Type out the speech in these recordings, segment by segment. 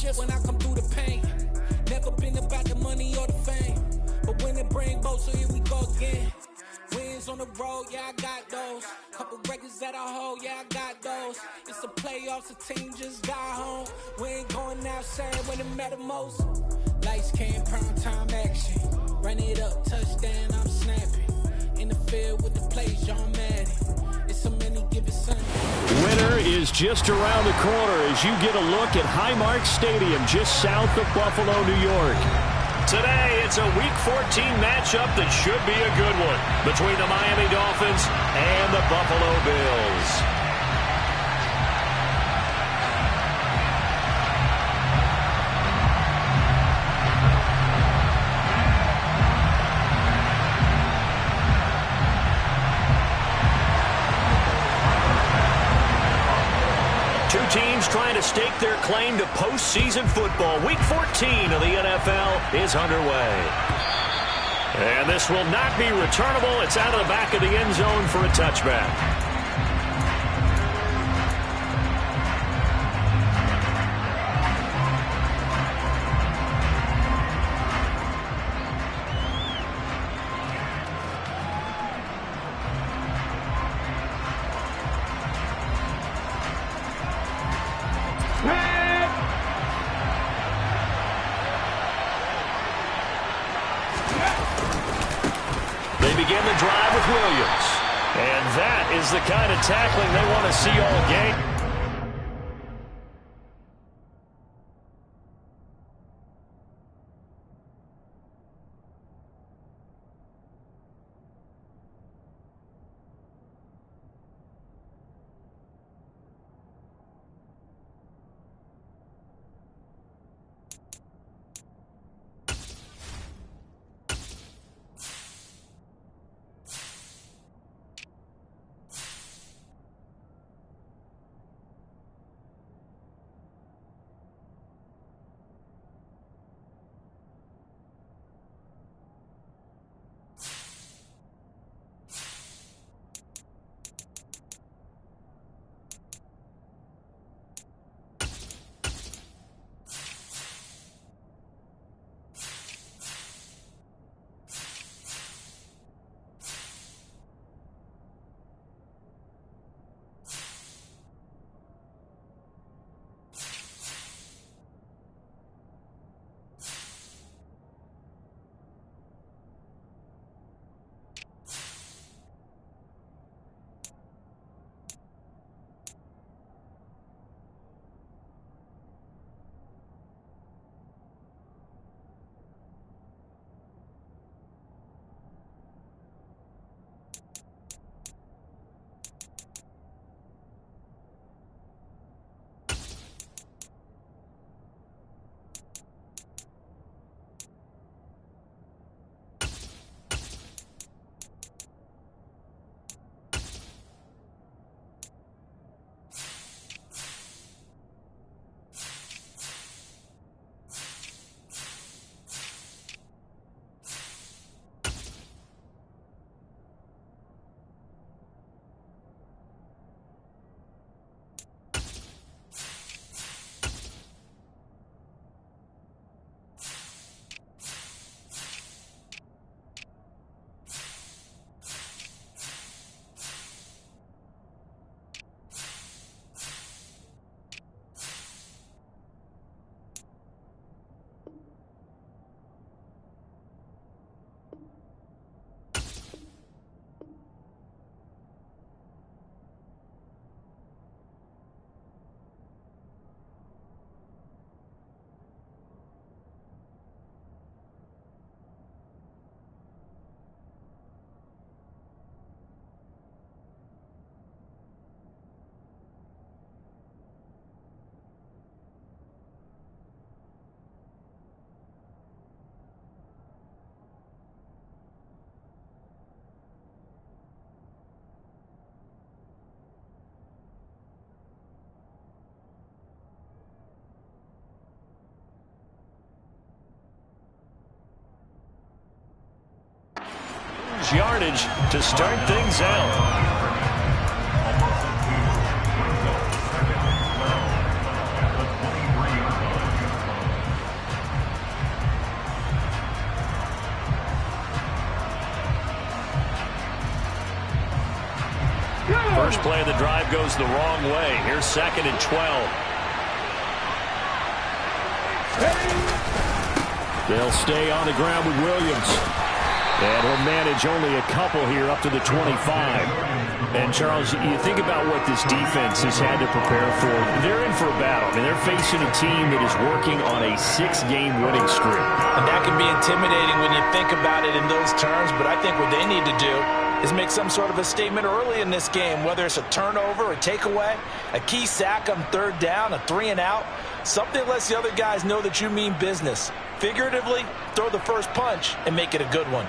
shit when I come through the pain. Never been about the money or the fame, but when it bring both, so here we go again. Wins on the road, yeah, I got those. Couple records that I hold, yeah, I got those. It's the playoffs, the team just got home. We ain't going outside when it matter most. Lights came, prime time action. Run it up, touchdown, I'm snapping. In the field with the plays, John Madden. It's so many given Sunday. Winter is just around the corner as you get a look at Highmark Stadium just south of Buffalo, New York. Today, it's a Week 14 matchup that should be a good one between the Miami Dolphins and the Buffalo Bills. Teams trying to stake their claim to postseason football. Week 14 of the NFL is underway. And this will not be returnable. It's out of the back of the end zone for a touchback. Begin the drive with Williams. And that is the kind of tackling they want to see all game. Yardage to start things out. First play of the drive goes the wrong way. Here's 2nd and 12. They'll stay on the ground with Williams. And he'll manage only a couple here up to the 25. And, Charles, you think about what this defense has had to prepare for. They're in for a battle. I mean, they're facing a team that is working on a 6-game winning streak. And that can be intimidating when you think about it in those terms. But I think what they need to do is make some sort of a statement early in this game, whether it's a turnover, a takeaway, a key sack on 3rd down, a 3-and-out. Something lets the other guys know that you mean business. Figuratively, throw the first punch and make it a good one.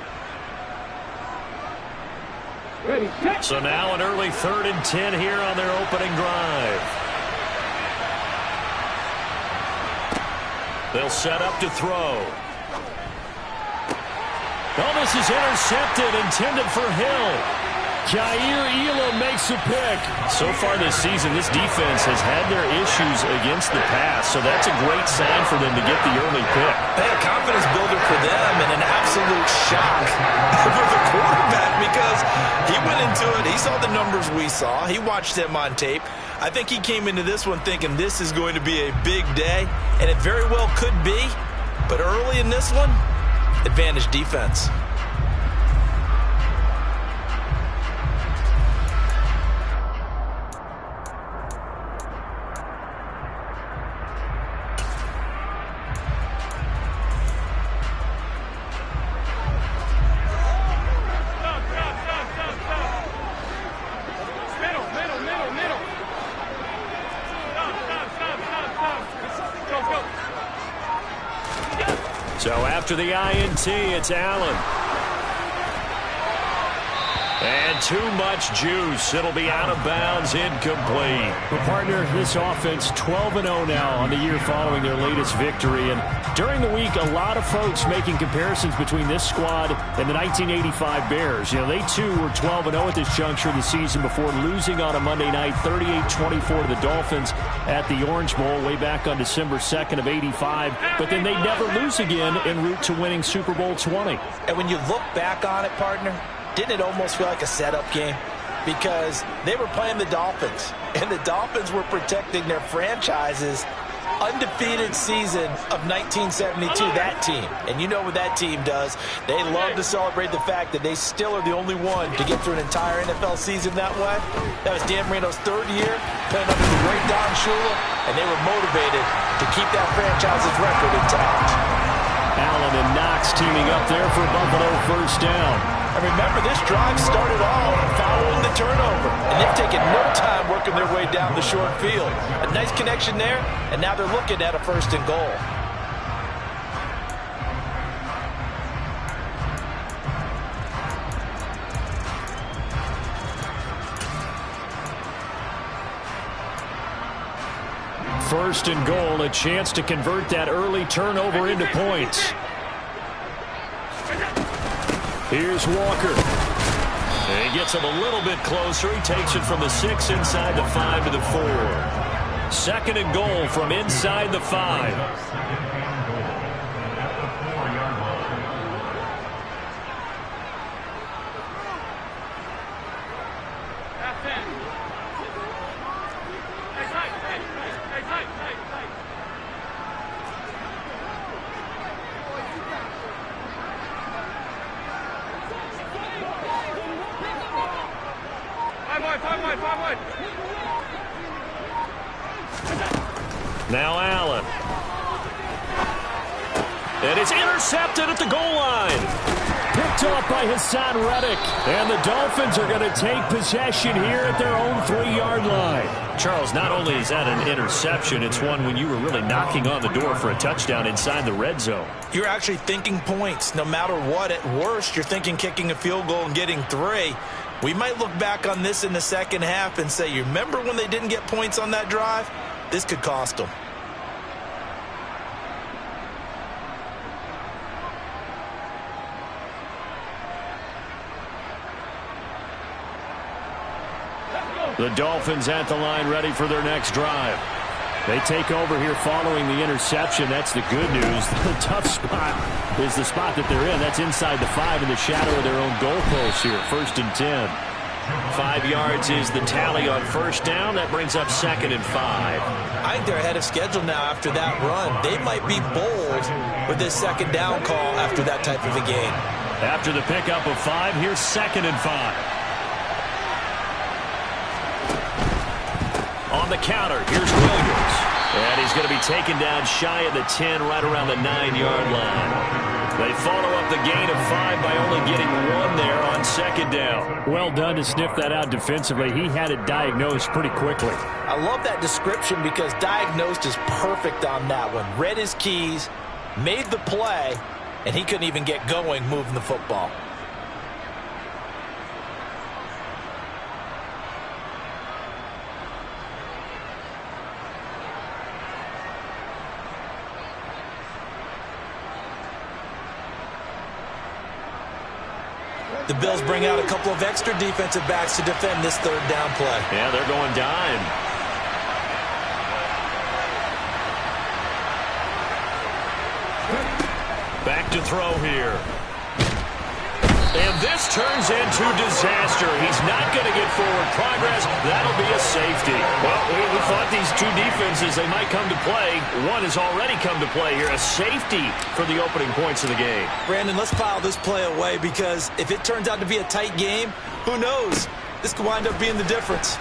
So now an early 3rd and 10 here on their opening drive. They'll set up to throw. Oh, this is intercepted, intended for Hill. Jair Elam makes a pick. So far this season, this defense has had their issues against the pass, so that's a great sign for them to get the early pick. Hey, a confidence builder for them and an absolute shock for the quarterback because he went into it. He saw the numbers we saw. He watched them on tape. I think he came into this one thinking this is going to be a big day, and it very well could be. But early in this one, advantage defense. So after the INT, it's Allen. And too much juice. It'll be out of bounds, incomplete. Well, partner, this offense 12-0 now on the year following their latest victory. And during the week, a lot of folks making comparisons between this squad and the 1985 Bears. You know, they too were 12-0 at this juncture of the season before losing on a Monday night 38-24 to the Dolphins at the Orange Bowl way back on December 2nd of 85. But then they never lose again en route to winning Super Bowl 20. And when you look back on it, partner, didn't it almost feel like a setup game? Because they were playing the Dolphins, and the Dolphins were protecting their franchise's undefeated season of 1972, that team. And you know what that team does. They love to celebrate the fact that they still are the only one to get through an entire NFL season that way. That was Dan Marino's 3rd year, playing under the great Don Shula, and they were motivated to keep that franchise's record intact. Allen and Knox teaming up there for Buffalo first down. And remember, this drive started off following the turnover. And they've taken no time working their way down the short field. A nice connection there, and now they're looking at a 1st and goal. First and goal, a chance to convert that early turnover into points. Here's Walker. And he gets him a little bit closer. He takes it from the 6 inside the 5 to the 4. 2nd and goal from inside the 5. Now Allen. And it's intercepted at the goal line. Picked off by Hassan Reddick. And the Dolphins are going to take possession here at their own 3-yard line. Charles, not only is that an interception, it's one when you were really knocking on the door for a touchdown inside the red zone. You're actually thinking points. No matter what, at worst, you're thinking kicking a field goal and getting 3. We might look back on this in the second half and say, you remember when they didn't get points on that drive? This could cost them. The Dolphins at the line ready for their next drive. They take over here following the interception. That's the good news. The tough spot is the spot that they're in. That's inside the 5 in the shadow of their own goalpost here. 1st and 10. 5 yards is the tally on first down. That brings up 2nd and 5. I think they're ahead of schedule now after that run. They might be bold with this 2nd down call after that type of a game. After the pickup of 5, here's 2nd and 5. On the counter, here's Williams. And he's going to be taken down shy of the 10, right around the 9-yard line. They follow up the gain of 5 by only getting 1 there on 2nd down. Well done to sniff that out defensively. He had it diagnosed pretty quickly. I love that description because diagnosed is perfect on that one. Read his keys, made the play, and he couldn't even get going moving the football. The Bills bring out a couple of extra defensive backs to defend this 3rd down play. Yeah, they're going dime. Back to throw here. And this turns into disaster. He's not going to get forward progress. That'll be a safety. Well, we thought these two defenses, they might come to play. One has already come to play here. A safety for the opening points of the game. Brandon, let's file this play away because if it turns out to be a tight game, who knows? This could wind up being the difference.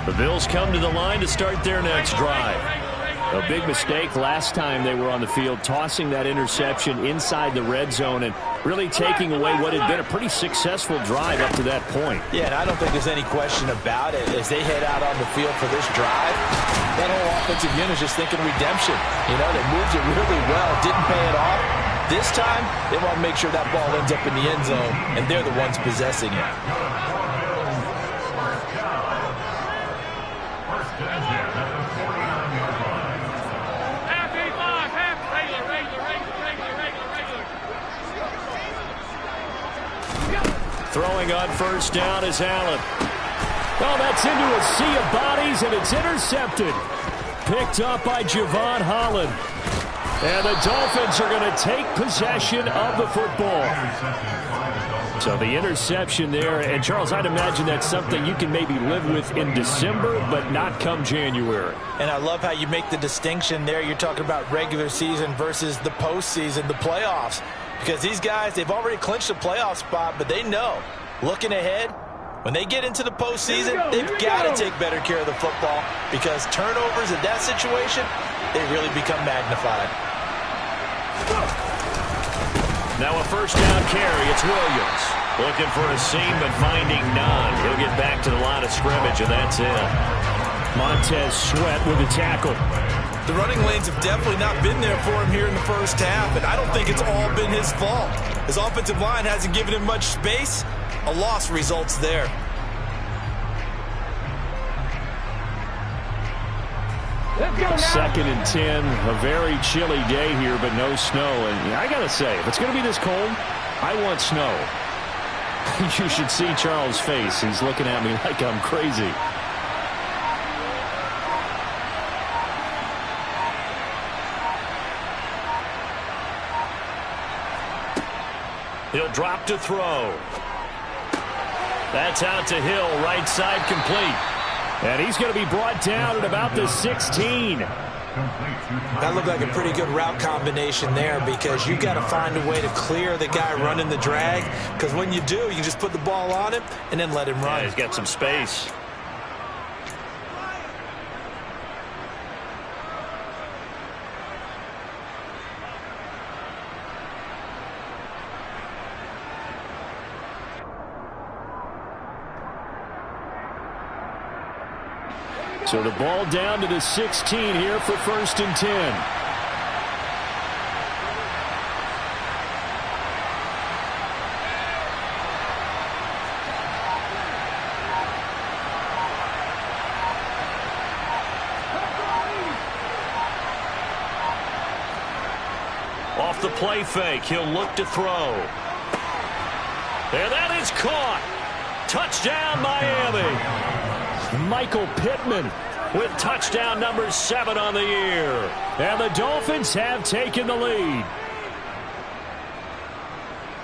The Bills come to the line to start their next drive. A big mistake last time they were on the field, tossing that interception inside the red zone and really taking away what had been a pretty successful drive up to that point. Yeah, and I don't think there's any question about it. As they head out on the field for this drive, that whole offensive unit is just thinking redemption. You know, they moved it really well, didn't pay it off. This time, they want to make sure that ball ends up in the end zone, and they're the ones possessing it. Throwing on first down is Allen. Oh, that's into a sea of bodies, and it's intercepted. Picked up by Javon Holland. And the Dolphins are going to take possession of the football. So the interception there. And, Charles, I'd imagine that's something you can maybe live with in December, but not come January. And I love how you make the distinction there. You're talking about regular season versus the postseason, the playoffs. Because these guys, they've already clinched a playoff spot, but they know, looking ahead, when they get into the postseason, they've got to take better care of the football because turnovers in that situation, they really become magnified. Now a first down carry. It's Williams. Looking for a seam, but finding none. He'll get back to the line of scrimmage, and that's it. Montez Sweat with the tackle. The running lanes have definitely not been there for him here in the first half, and I don't think it's all been his fault. His offensive line hasn't given him much space. A loss results there. Second and 10, a very chilly day here, but no snow. And I got to say, if it's going to be this cold, I want snow. You should see Charles' face. He's looking at me like I'm crazy. He'll drop to throw. That's out to Hill, right side complete. And he's going to be brought down at about the 16. That looked like a pretty good route combination there because you've got to find a way to clear the guy running the drag because when you do, you just put the ball on him and then let him run. Yeah, he's got some space. So the ball down to the 16 here for 1st and 10. off the play fake. He'll look to throw. And that is caught. Touchdown, Miami. Michael Pittman with touchdown number 7 on the year. And the Dolphins have taken the lead.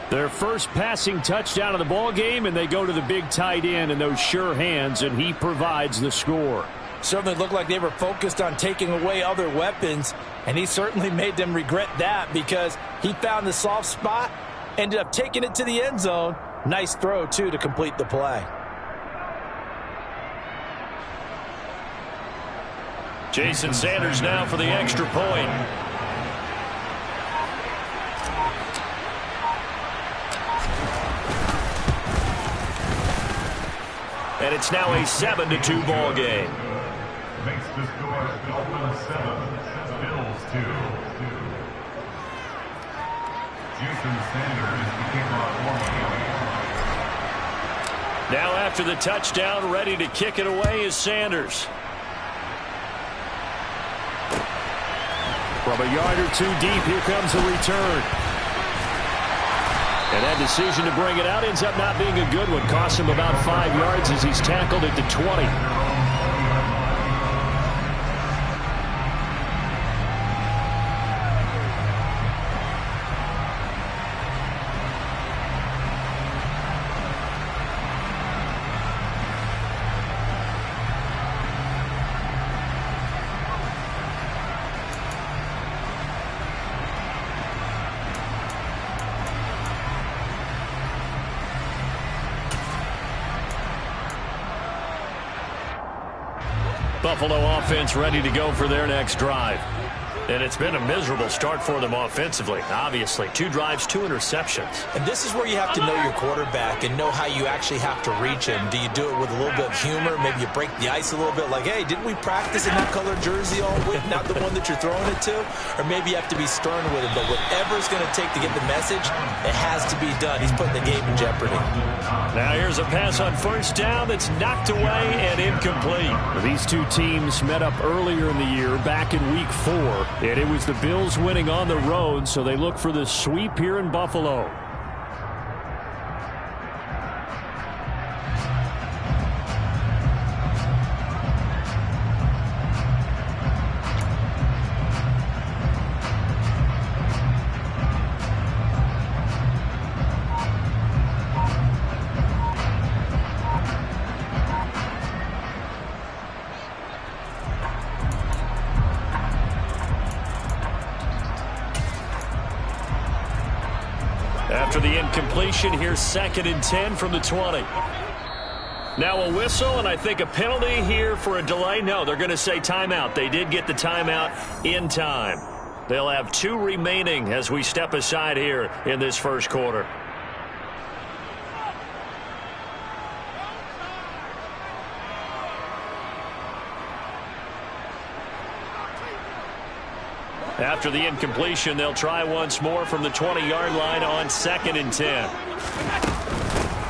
Their first passing touchdown of the ball game, and they go to the big tight end in those sure hands, and he provides the score. Certainly looked like they were focused on taking away other weapons, and he certainly made them regret that because he found the soft spot, ended up taking it to the end zone. Nice throw, too, to complete the play. Jason Sanders now for the extra point. And it's now a 7-2 ball game. Makes the score Dolphins 7, Bills 2. Jason Sanders the kickoff for Now after the touchdown, ready to kick it away is Sanders. From a yard or two deep, here comes the return. And that decision to bring it out ends up not being a good one. Costs him about 5 yards as he's tackled at the 20. Buffalo offense ready to go for their next drive. And it's been a miserable start for them offensively. Obviously, 2 drives, 2 interceptions. And this is where you have to know your quarterback and know how you actually have to reach him. Do you do it with a little bit of humor? Maybe you break the ice a little bit like, hey, didn't we practice in that color jersey all week, not the one that you're throwing it to? Or maybe you have to be stern with him. But whatever it's going to take to get the message, it has to be done. He's putting the game in jeopardy. Now here's a pass on first down that's knocked away and incomplete. These two teams met up earlier in the year, back in week 4. And it was the Bills winning on the road, so they look for the sweep here in Buffalo. After the incompletion, here's 2nd and 10 from the 20. Now a whistle, and I think a penalty here for a delay. No, they're going to say timeout. They did get the timeout in time. They'll have 2 remaining as we step aside here in this first quarter. After the incompletion, they'll try once more from the 20-yard line on 2nd and 10.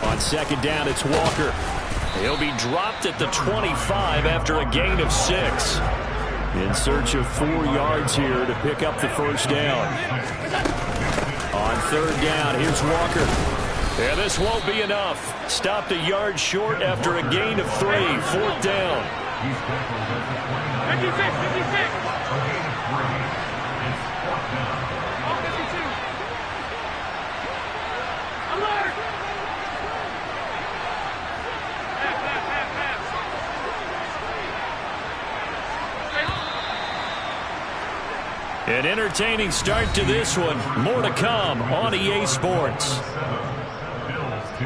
On 2nd down, it's Walker. He'll be dropped at the 25 after a gain of 6. In search of 4 yards here to pick up the first down. On 3rd down, here's Walker. Yeah, this won't be enough. Stopped a yard short after a gain of 3. 4th down. 56. An entertaining start to this one. More to come on EA Sports. Bills 2.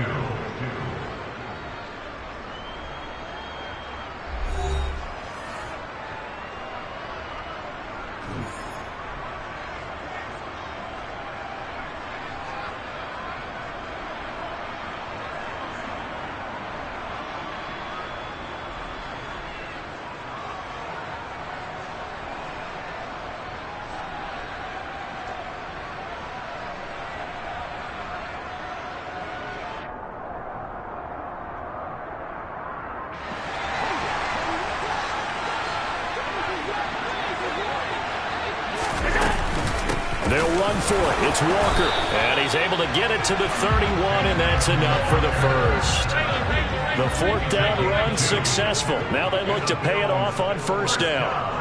They'll run for it. It's Walker. And he's able to get it to the 31, and that's enough for the first. The fourth down run successful. Now they look to pay it off on first down.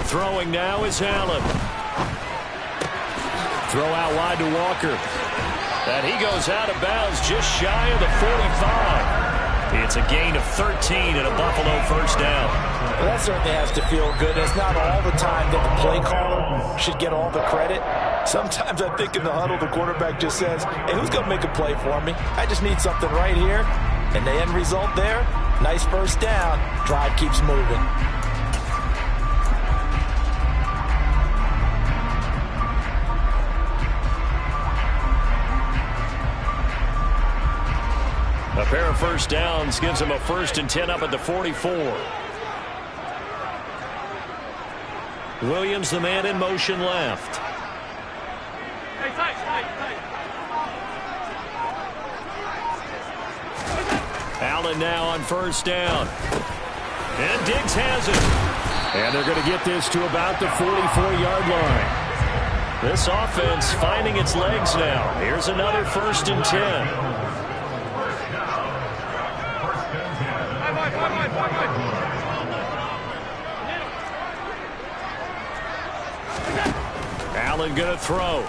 Throwing now is Allen. Throw out wide to Walker. And he goes out of bounds just shy of the 45. It's a gain of 13 and a Buffalo first down. Well, that certainly has to feel good. It's not all the time that the play caller should get all the credit. Sometimes I think in the huddle, the quarterback just says, hey, who's going to make a play for me? I just need something right here. And the end result there, nice first down. Drive keeps moving. A pair of first downs gives him a 1st and 10 up at the 44. Williams, the man in motion left. Allen now on first down. And Diggs has it. And they're going to get this to about the 44-yard line. This offense finding its legs now. Here's another 1st and 10. Allen going to throw.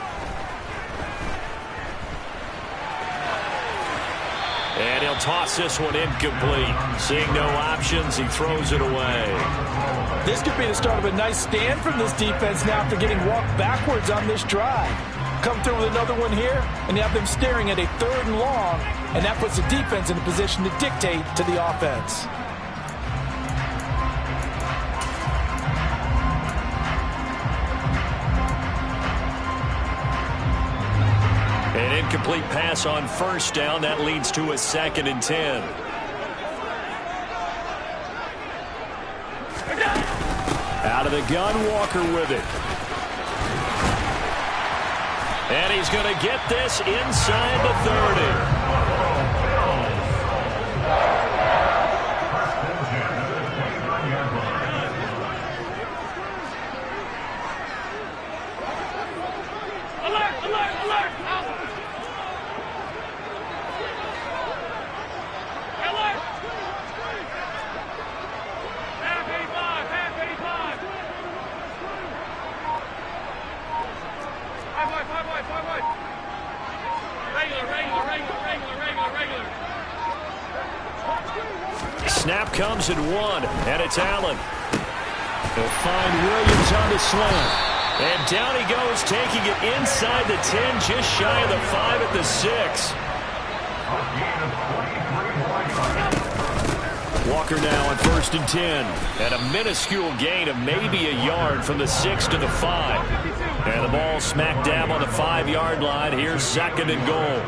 And he'll toss this one incomplete. Seeing no options, he throws it away. This could be the start of a nice stand from this defense now after getting walked backwards on this drive. Come through with another one here, and you have them staring at a 3rd and long, and that puts the defense in a position to dictate to the offense. An incomplete pass on first down. That leads to a 2nd and 10. Out of the gun, Walker with it. And he's going to get this inside the 30. Snap comes at 1, and it's Allen. They'll find Williams on the slant. And down he goes, taking it inside the 10, just shy of the 5 at the 6. Walker now on 1st and 10. And a minuscule gain of maybe a yard from the 6 to the 5. And the ball smack dab on the 5-yard line. Here's 2nd and goal.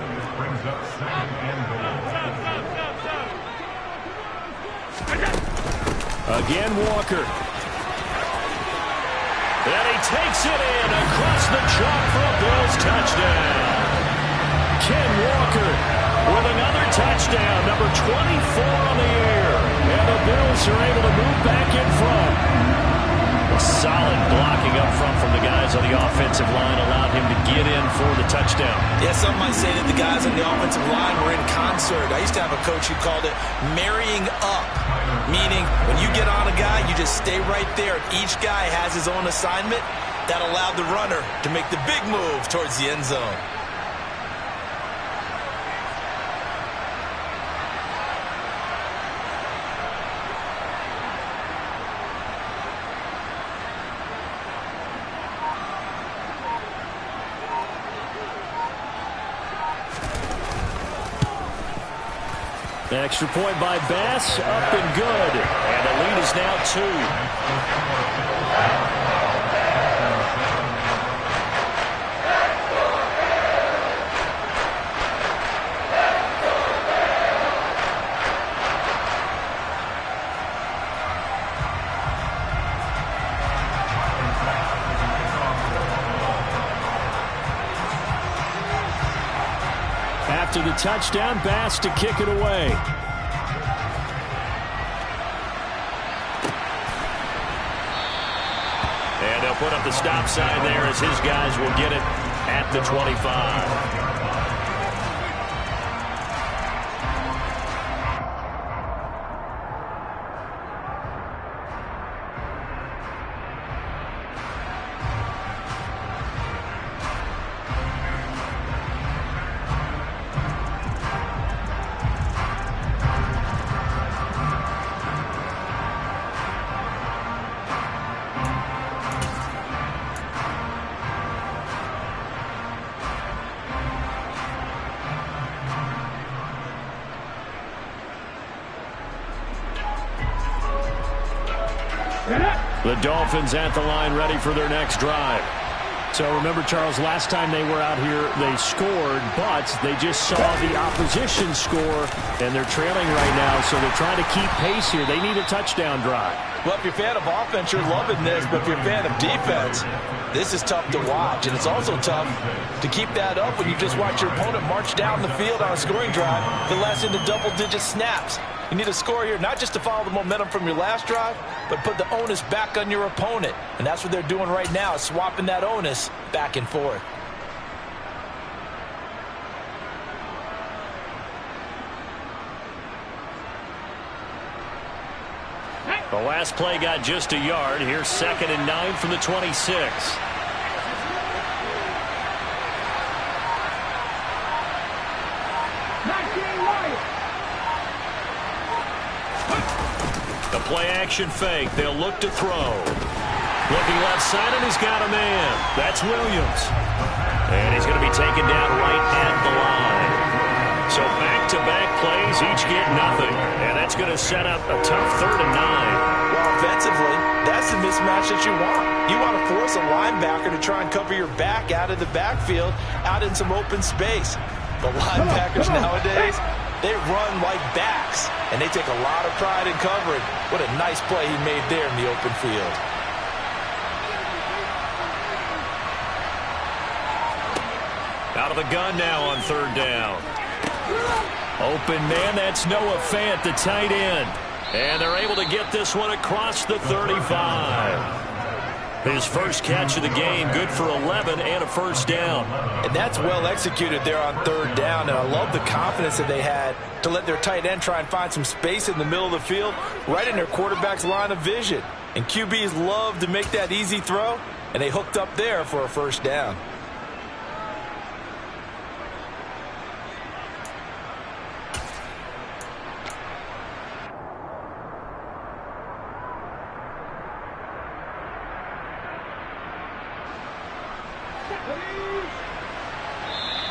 Again, Walker. And he takes it in across the chalk for a Bills touchdown. Ken Walker with another touchdown, number 24 on the year. And the Bills are able to move back in front. A solid blocking up front from the guys on the offensive line allowed him to get in for the touchdown. Yeah, some might say that the guys on the offensive line were in concert. I used to have a coach who called it marrying up, meaning when you get on a guy, you just stay right there. Each guy has his own assignment. That allowed the runner to make the big move towards the end zone. Extra point by Bass, up and good. And the lead is now 2. After the touchdown, Bass to kick it away. And they'll put up the stop sign there as his guys will get it at the 25. The Dolphins at the line, ready for their next drive. So remember, Charles, last time they were out here, they scored, but they just saw the opposition score, and they're trailing right now, so they're trying to keep pace here. They need a touchdown drive. Well, if you're a fan of offense, you're loving this, but if you're a fan of defense, this is tough to watch, and it's also tough to keep that up when you just watch your opponent march down the field on a scoring drive that lasts into double-digit snaps. You need a score here, not just to follow the momentum from your last drive, but put the onus back on your opponent. And that's what they're doing right now, swapping that onus back and forth. The last play got just a yard. Here's 2nd and 9 from the 26. The play-action fake. They'll look to throw. Looking left side, and he's got a man. That's Williams. And he's going to be taken down right at the line. So back-to-back plays, each get nothing. And that's going to set up a tough 3rd and 9. Well, offensively, that's the mismatch that you want. You want to force a linebacker to try and cover your back out of the backfield, out in some open space. But linebackers nowadays, they run like backs, and they take a lot of pride in covering. What a nice play he made there in the open field. Out of the gun now on 3rd down. Open man, that's Noah Fant, the tight end. And they're able to get this one across the 35. His first catch of the game, good for 11 and a first down. And that's well executed there on 3rd down, and I love the confidence that they had to let their tight end try and find some space in the middle of the field, right in their quarterback's line of vision. And QBs love to make that easy throw, and they hooked up there for a first down.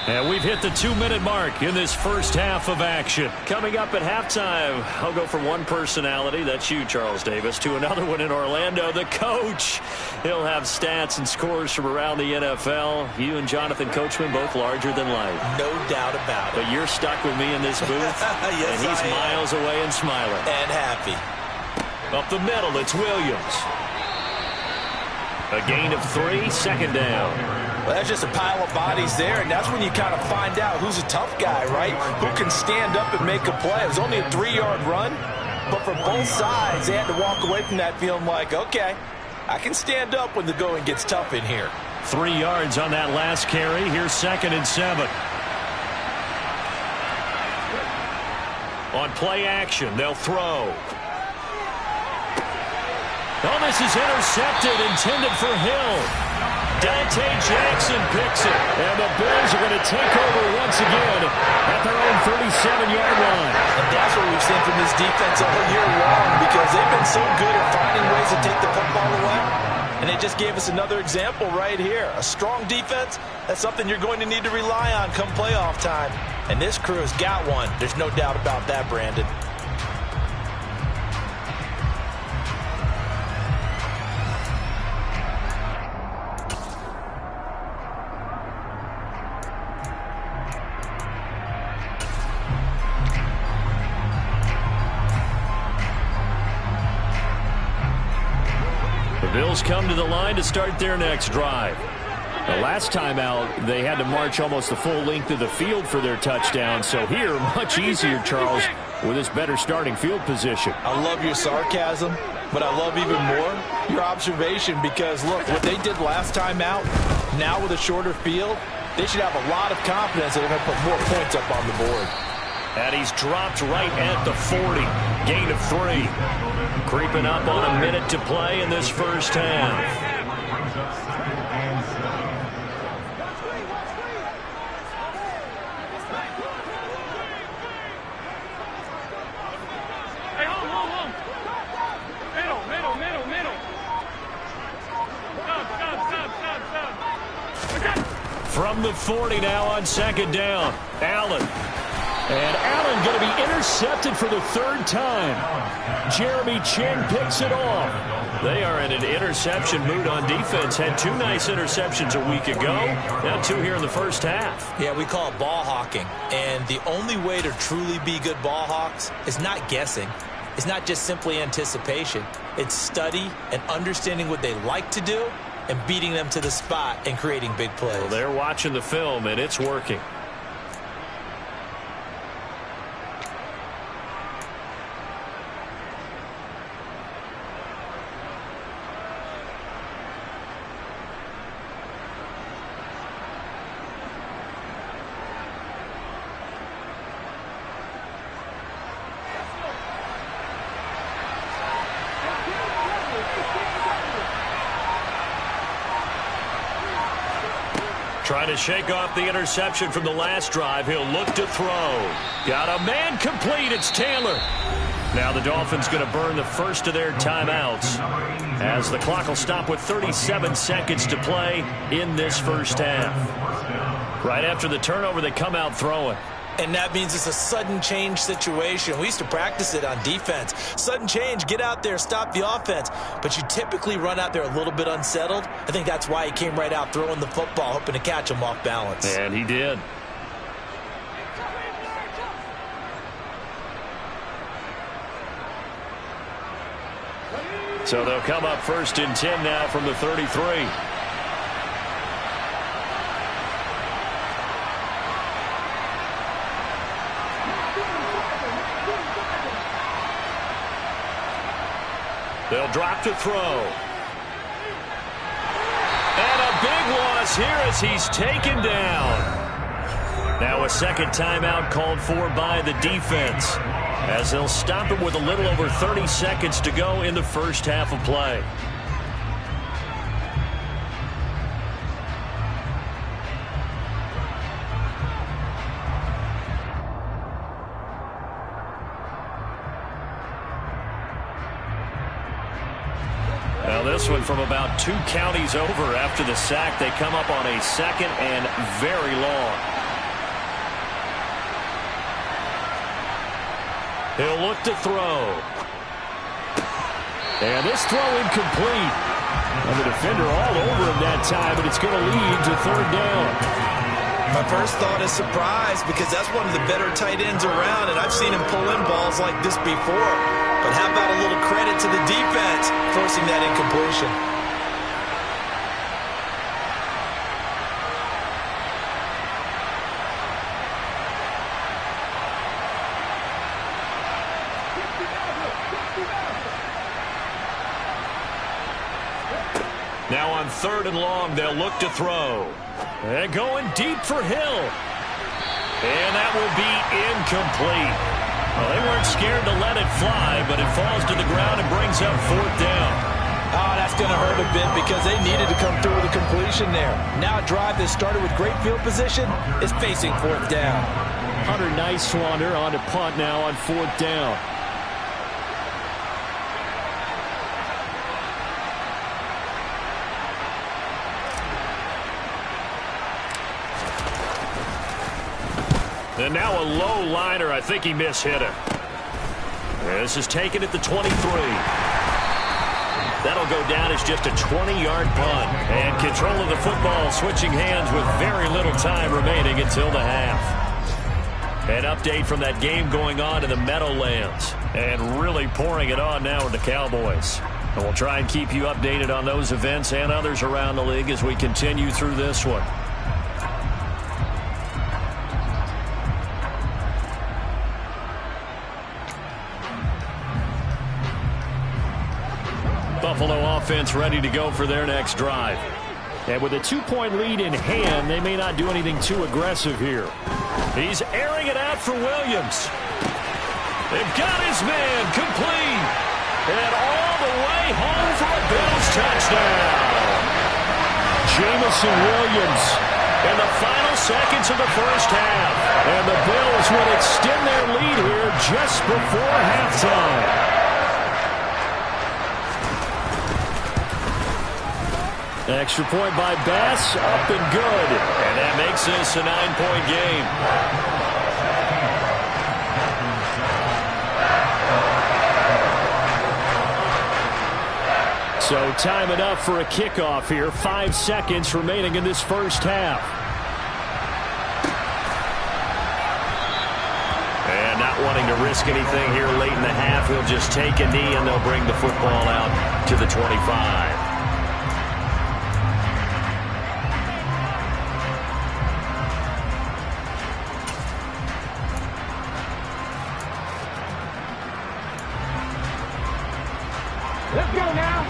And we've hit the 2-minute mark in this first half of action. Coming up at halftime, I'll go from one personality, that's you, Charles Davis, to another one in Orlando, the coach. He'll have stats and scores from around the NFL. You and Jonathan Coachman, both larger than life. No doubt about it. But you're stuck with me in this booth, yes, and he's miles away and smiling. And happy. Up the middle, it's Williams. A gain of 3, 2nd down. Well, that's just a pile of bodies there, and that's when you kind of find out who's a tough guy, right? Who can stand up and make a play. It was only a 3-yard run, but for both sides, they had to walk away from that feeling like, okay, I can stand up when the going gets tough in here. 3 yards on that last carry. Here's 2nd and 7. On play action, they'll throw. Oh, this is intercepted, intended for Hill. Dante Jackson picks it, and the Bills are going to take over once again at their own 37-yard line. And that's what we've seen from this defense all year long, because they've been so good at finding ways to take the football away. And they just gave us another example right here. A strong defense, that's something you're going to need to rely on come playoff time. And this crew has got one. There's no doubt about that, Brandon. The Bills come to the line to start their next drive. The last time out, they had to march almost the full length of the field for their touchdown. So here, much easier, Charles, with this better starting field position. I love your sarcasm, but I love even more your observation because, look, what they did last time out, now with a shorter field, they should have a lot of confidence that they're going to put more points up on the board. And he's dropped right at the 40. Gain of 3. Creeping up on a minute to play in this first half. From the 40 now on second down. Allen. And Allen going to be intercepted for the third time. Jeremy Chinn picks it off. They are in an interception mood on defense. Had 2 nice interceptions a week ago. Now 2 here in the first half. Yeah, we call it ball hawking. And the only way to truly be good ball hawks is not guessing. It's not just simply anticipation. It's study and understanding what they like to do and beating them to the spot and creating big plays. Well, they're watching the film, and it's working. Trying to shake off the interception from the last drive. He'll look to throw. Got a man complete. It's Taylor. Now the Dolphins going to burn the first of their timeouts as the clock will stop with 37 seconds to play in this first half. Right after the turnover, they come out throwing. And that means it's a sudden change situation. We used to practice it on defense. Sudden change, get out there, stop the offense. But you typically run out there a little bit unsettled. I think that's why he came right out throwing the football, hoping to catch him off balance. And he did. So they'll come up 1st and 10 now from the 33. They'll drop to throw. And a big loss here as he's taken down. Now a second timeout called for by the defense as they'll stop him with a little over 30 seconds to go in the first half of play. Now this one from about 2 counties over after the sack. They come up on a 2nd and very long. He'll look to throw. And this throw incomplete. And the defender all over him that time, and it's going to lead to 3rd down. My first thought is surprise because that's one of the better tight ends around, and I've seen him pull in balls like this before. But how about a little credit to the defense forcing that incompletion? Now on 3rd and long, they'll look to throw. And going deep for Hill. And that will be incomplete. Well, they weren't scared to let it fly, but it falls to the ground and brings up 4th down. Oh, that's going to hurt a bit because they needed to come through with a completion there. Now a drive that started with great field position is facing 4th down. Hunter Nicewander on to punt now on 4th down. And now a low liner. I think he mishit it. This is taken at the 23. That'll go down as just a 20-yard punt. And control of the football switching hands with very little time remaining until the half. An update from that game going on in the Meadowlands. And really pouring it on now with the Cowboys. And we'll try and keep you updated on those events and others around the league as we continue through this one. Buffalo offense ready to go for their next drive. And with a 2-point lead in hand, they may not do anything too aggressive here. He's airing it out for Williams. They've got his man complete. And all the way home for a Bills touchdown. Jamison Williams. In the final seconds of the first half. And the Bills will extend their lead here just before halftime. Extra point by Bass, up and good. And that makes this a 9-point game. So time enough for a kickoff here. 5 seconds remaining in this first half. And not wanting to risk anything here late in the half, he'll just take a knee and they'll bring the football out to the 25. Let's go now.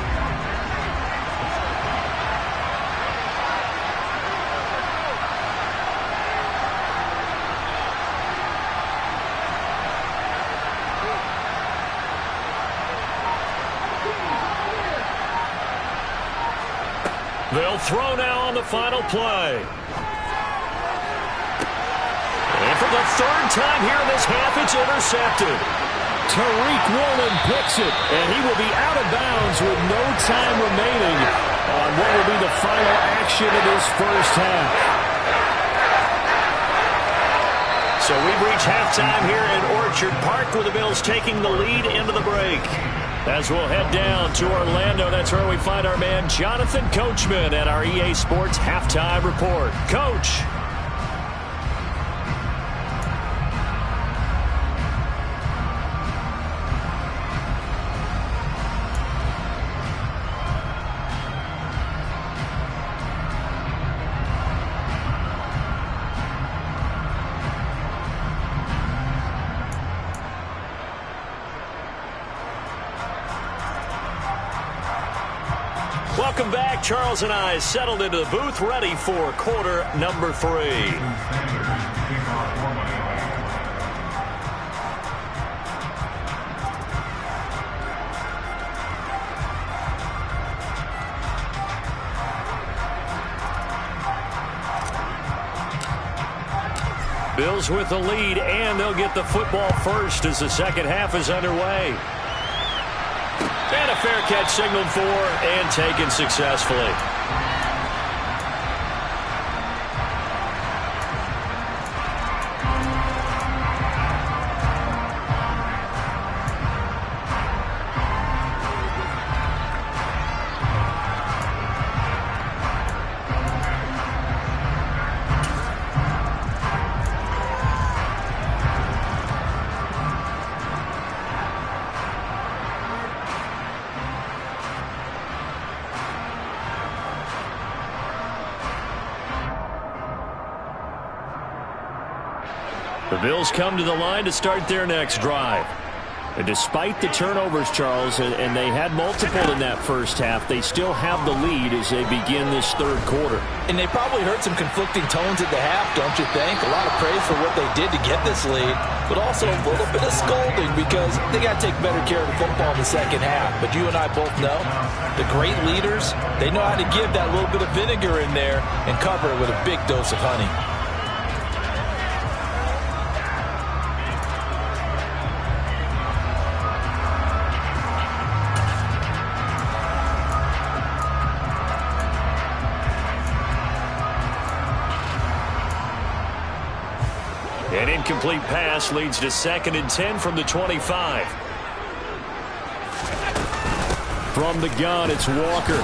They'll throw now on the final play. And for the third time here in this half, it's intercepted. Tariq Woolen picks it, and he will be out of bounds with no time remaining on what will be the final action of this first half. So we've reached halftime here in Orchard Park with the Bills taking the lead into the break. As we'll head down to Orlando, that's where we find our man Jonathan Coachman at our EA Sports Halftime Report. Coach. Welcome back. Charles and I settled into the booth, ready for quarter number 3. Bills with the lead, and they'll get the football first as the second half is underway. And a fair catch signaled for and taken successfully. The Bills come to the line to start their next drive. And despite the turnovers, Charles, and they had multiple in that first half, they still have the lead as they begin this third quarter. And they probably heard some conflicting tones at the half, don't you think? A lot of praise for what they did to get this lead, but also a little bit of scolding because they got to take better care of the football in the second half. But you and I both know the great leaders, they know how to give that little bit of vinegar in there and cover it with a big dose of honey. An incomplete pass leads to 2nd and 10 from the 25. From the gun, it's Walker.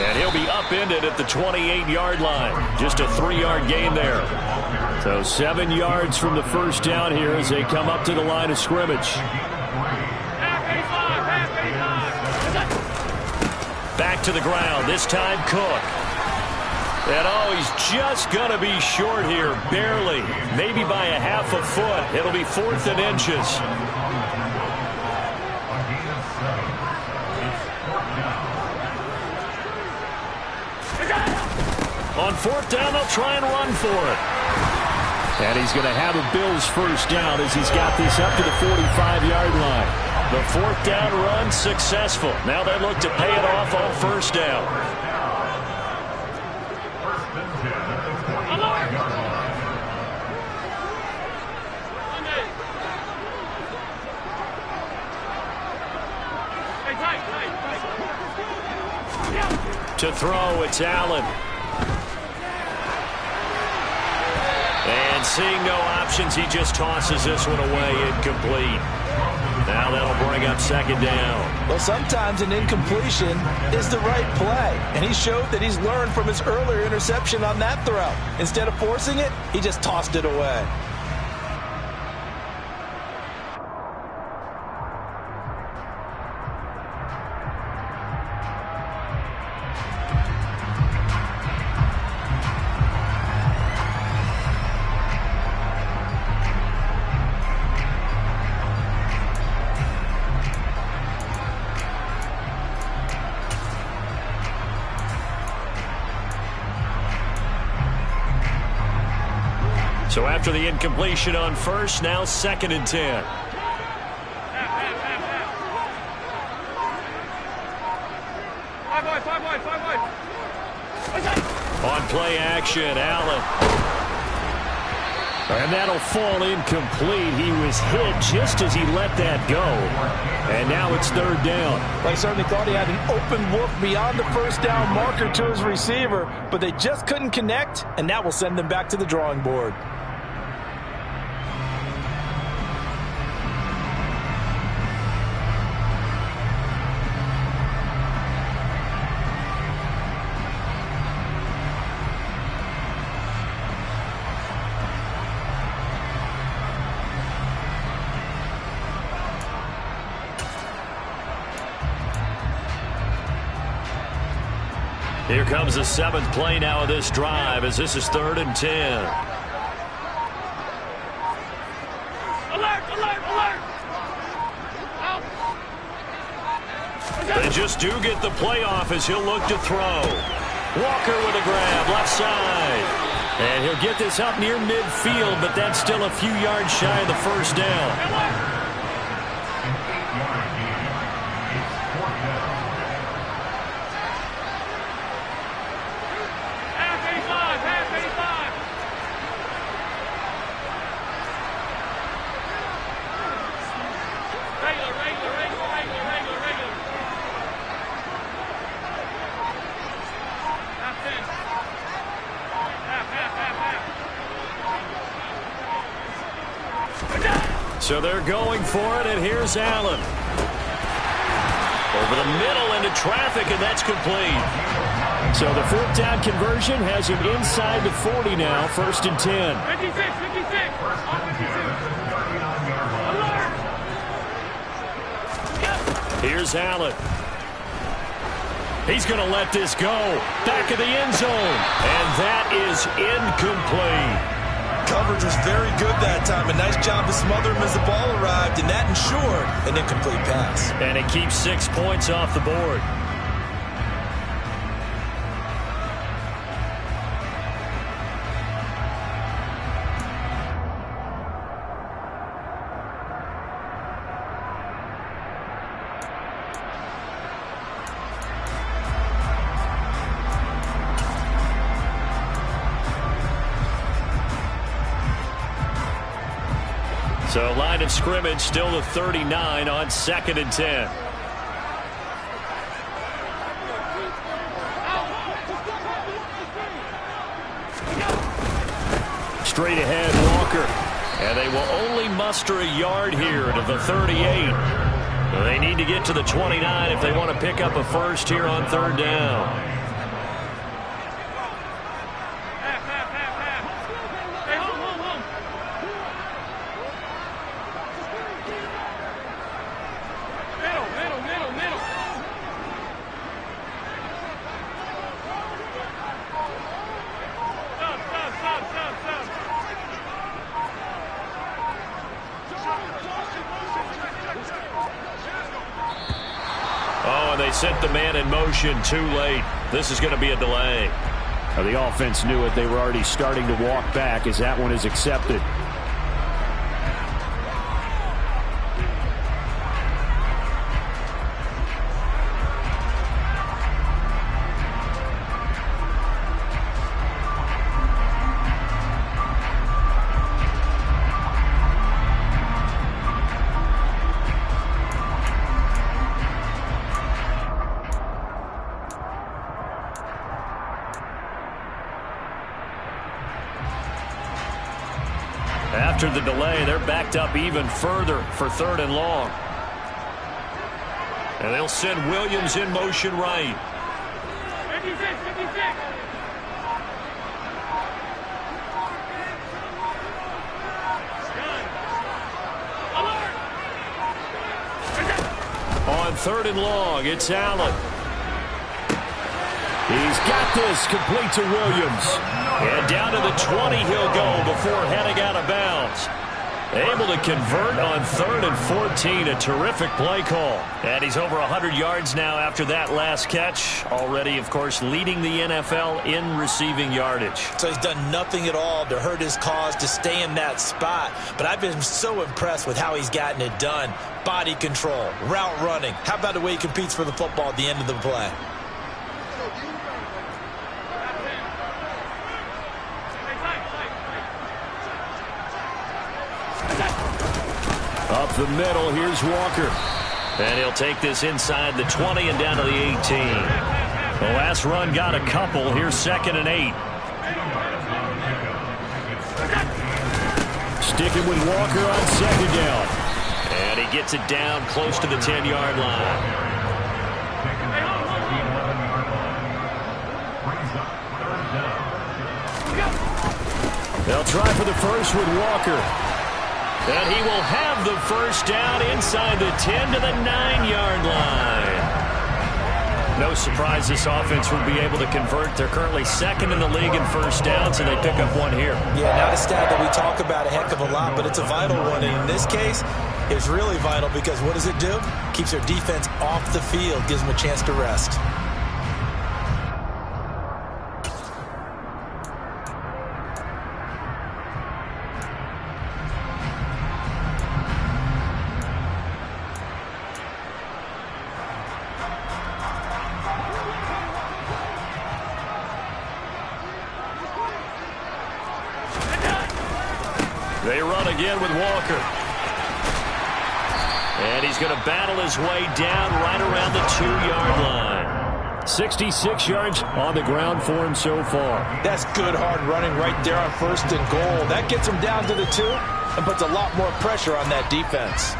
And he'll be upended at the 28-yard line. Just a 3-yard gain there. So 7 yards from the first down here as they come up to the line of scrimmage. to the ground. This time Cook. And he's just going to be short here, barely. Maybe by a half a foot. It'll be 4th and inches. On 4th down, they'll try and run for it. And he's going to have a Bills first down as he's got this up to the 45-yard line. The 4th down run successful. Now they look to pay it off on 1st down. To throw, it's Allen. And seeing no options, he just tosses this one away, incomplete. Now that'll bring up 2nd down. Well, sometimes an incompletion is the right play, and he showed that he's learned from his earlier interception on that throw. Instead of forcing it, he just tossed it away. So after the incompletion on 1st, now 2nd and 10. On play action, Allen. And that'll fall incomplete. He was hit just as he let that go. And now it's 3rd down. Well, he certainly thought he had an open look beyond the 1st down marker to his receiver, but they just couldn't connect, and that will send them back to the drawing board. Here comes the 7th play now of this drive as this is 3rd and 10. Alert, alert, alert! They just do get the playoff as he'll look to throw. Walker with a grab, left side. And he'll get this up near midfield, but that's still a few yards shy of the 1st down. So they're going for it, and here's Allen. Over the middle into traffic, and that's complete. So the 4th down conversion has him inside the 40 now, 1st and 10. 56, 56. Here's Allen. He's going to let this go. Back of the end zone. And that is incomplete. Coverage was very good that time. A nice job to smother him as the ball arrived, and that ensured an incomplete pass. And it keeps 6 points off the board. So line of scrimmage still the 39 on 2nd and 10. Straight ahead, Walker. And they will only muster a yard here to the 38. They need to get to the 29 if they want to pick up a first here on 3rd down. sent the man in motion too late. This is going to be a delay. Now, the offense knew it. They were already starting to walk back as that one is accepted. After the delay, they're backed up even further for 3rd and long. And they'll send Williams in motion right. 56, 56. On 3rd and long, it's Allen. He's got this, complete to Williams. And down to the 20 he'll go before heading out of bounds. Able to convert on 3rd and 14. A terrific play call. And he's over 100 yards now after that last catch. Already, of course, leading the NFL in receiving yardage. So he's done nothing at all to hurt his cause, to stay in that spot. But I've been so impressed with how he's gotten it done. Body control, route running. How about the way he competes for the football at the end of the play? Up the middle, here's Walker. And he'll take this inside the 20 and down to the 18. The last run got a couple. Here's 2nd and 8. Sticking with Walker on 2nd down. And he gets it down close to the 10-yard line. They'll try for the first with Walker. And he will have the first down inside the 10 to the 9-yard line. No surprise this offense will be able to convert. They're currently 2nd in the league in first downs, and they pick up one here. Yeah, not a stat that we talk about a heck of a lot, but it's a vital one. And in this case, it's really vital because what does it do? Keeps their defense off the field, gives them a chance to rest. They run again with Walker. And he's going to battle his way down right around the 2-yard line. 66 yards on the ground for him so far. That's good hard running right there on 1st and goal. That gets him down to the 2 and puts a lot more pressure on that defense.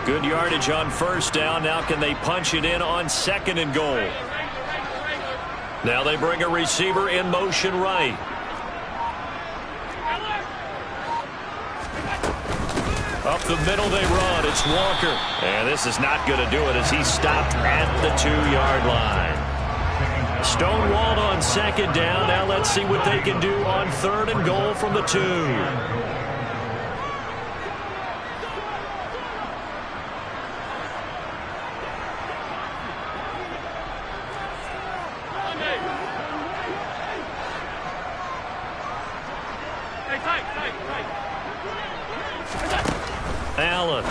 Good yardage on 1st down. Now can they punch it in on 2nd and goal? Now they bring a receiver in motion right. Up the middle they run. It's Walker. And this is not going to do it as he's stopped at the 2-yard line. Stonewalled on 2nd down. Now let's see what they can do on 3rd and goal from the 2. Allen.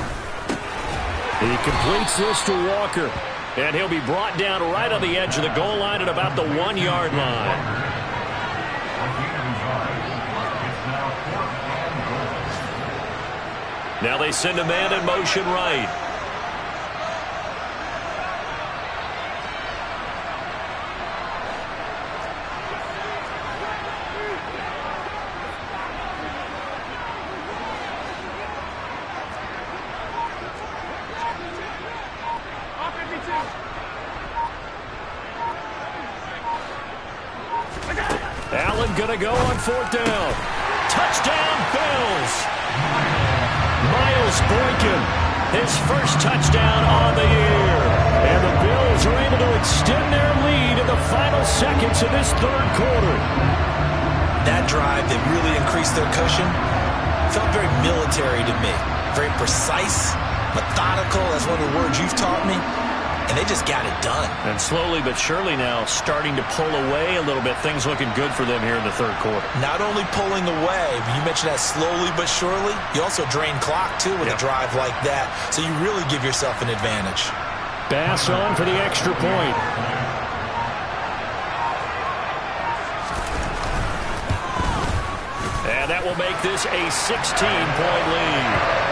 He completes this to Walker. And he'll be brought down right on the edge of the goal line at about the 1-yard line. Now they send a man in motion right. Allen going to go on 4th down. Touchdown, Bills. Miles Boykin his first touchdown on the year. And the Bills are able to extend their lead in the final seconds of this third quarter. That drive that really increased their cushion felt very military to me. Very precise, methodical, that's one of the words you've taught me. And they just got it done. And slowly but surely now starting to pull away a little bit. Things looking good for them here in the third quarter. Not only pulling away, you mentioned that slowly but surely, you also drain clock too with a drive like that. So you really give yourself an advantage. Bass on for the extra point. And that will make this a 16-point lead.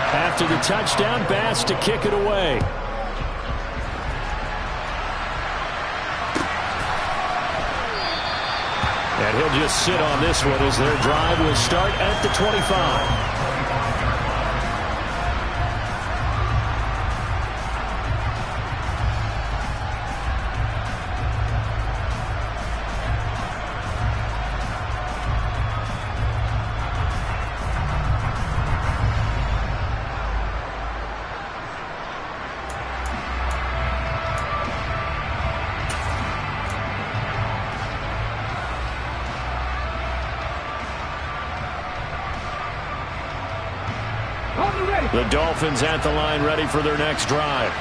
After the touchdown, Bass to kick it away. And he'll just sit on this one as their drive will start at the 25. The Dolphins at the line ready for their next drive.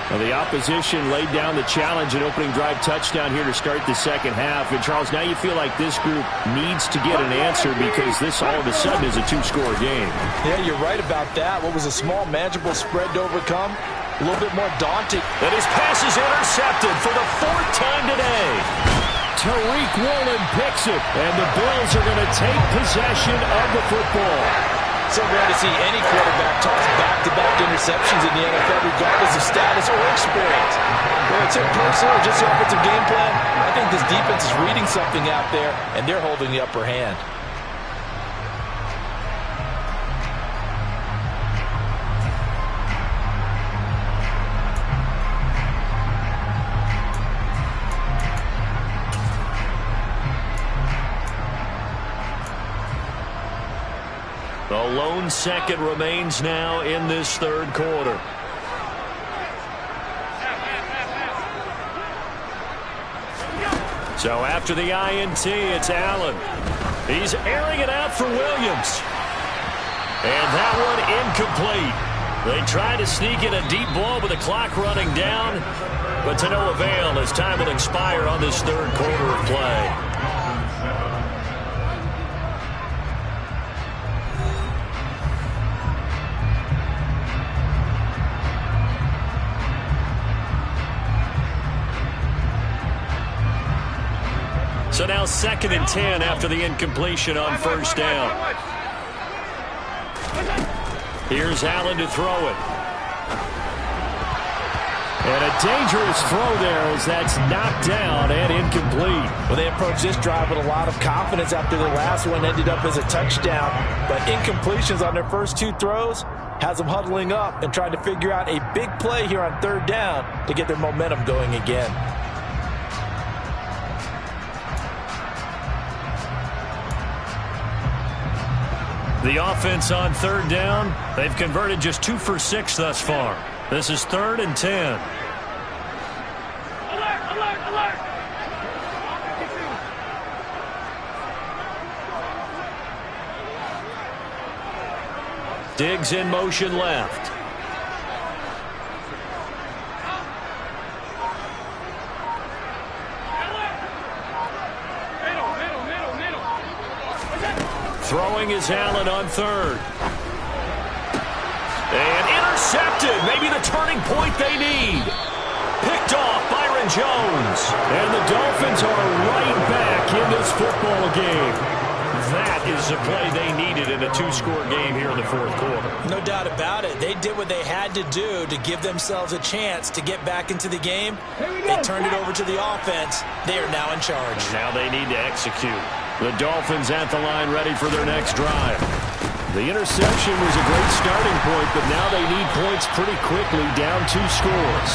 Well, the opposition laid down the challenge and opening drive touchdown here to start the second half. And, Charles, now you feel like this group needs to get an answer because this all of a sudden is a two-score game. Yeah, you're right about that. What was a small, manageable spread to overcome, a little bit more daunting. And his pass is intercepted for the fourth time today. Tariq Woolen picks it, and the Bills are going to take possession of the football. So rare to see any quarterback toss back-to-back interceptions in the NFL, regardless of status or experience. Whether it's him personally or just the offensive game plan, I think this defense is reading something out there, and they're holding the upper hand. The lone second remains now in this third quarter. So after the INT, it's Allen. He's airing it out for Williams. And that one incomplete. They try to sneak in a deep ball with the clock running down, but to no avail as time will expire on this third quarter of play. So now 2nd and 10 after the incompletion on first down. Here's Allen to throw it. And a dangerous throw there as that's knocked down and incomplete. Well, they approached this drive with a lot of confidence after the last one ended up as a touchdown. But incompletions on their first two throws has them huddling up and trying to figure out a big play here on third down to get their momentum going again. The offense on third down, they've converted just 2 for 6 thus far. This is 3rd and 10. Alert, alert, alert. Diggs in motion left. Throwing is Allen on third. And intercepted. Maybe the turning point they need. Picked off Byron Jones. And the Dolphins are right back in this football game. That is the play they needed in a 2-score game here in the fourth quarter. No doubt about it. They did what they had to do to give themselves a chance to get back into the game. They turned it over to the offense. They are now in charge. Now they need to execute. The Dolphins at the line ready for their next drive. The interception was a great starting point, but now they need points pretty quickly, down 2 scores.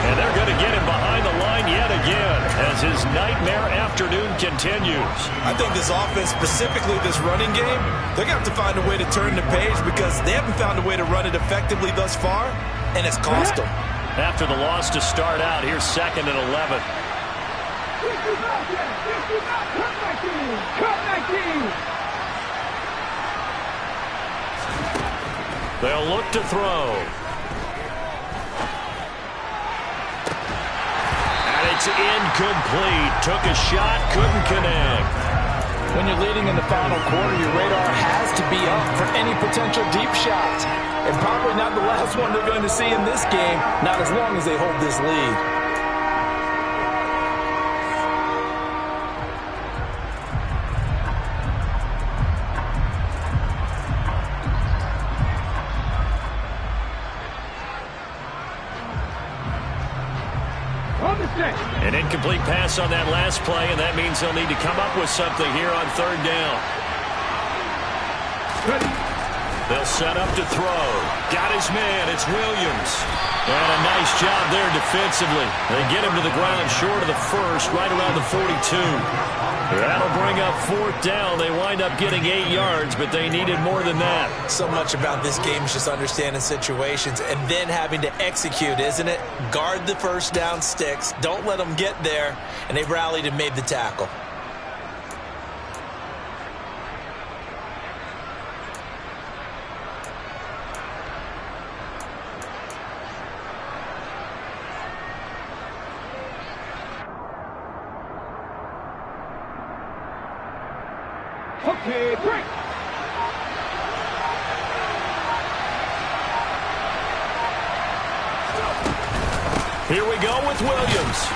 And they're going to get him behind the line yet again as his nightmare afternoon continues. I think this offense, specifically this running game, they're going to have to find a way to turn the page because they haven't found a way to run it effectively thus far, and it's cost them. After the loss to start out, here's 2nd and 11. They'll look to throw. And it's incomplete. Took a shot, couldn't connect. When you're leading in the final quarter, your radar has to be up for any potential deep shots. And probably not the last one they're going to see in this game, not as long as they hold this lead. An incomplete pass on that last play, and that means they'll need to come up with something here on 3rd down. They'll set up to throw. Got his man. It's Williams. And a nice job there defensively. They get him to the ground short of the first, right around the 42. That'll bring up 4th down. They wind up getting 8 yards, but they needed more than that. So much about this game is just understanding situations and then having to execute, isn't it? Guard the first down sticks. Don't let them get there. And they rallied and made the tackle. Okay, break. Here we go with Williams.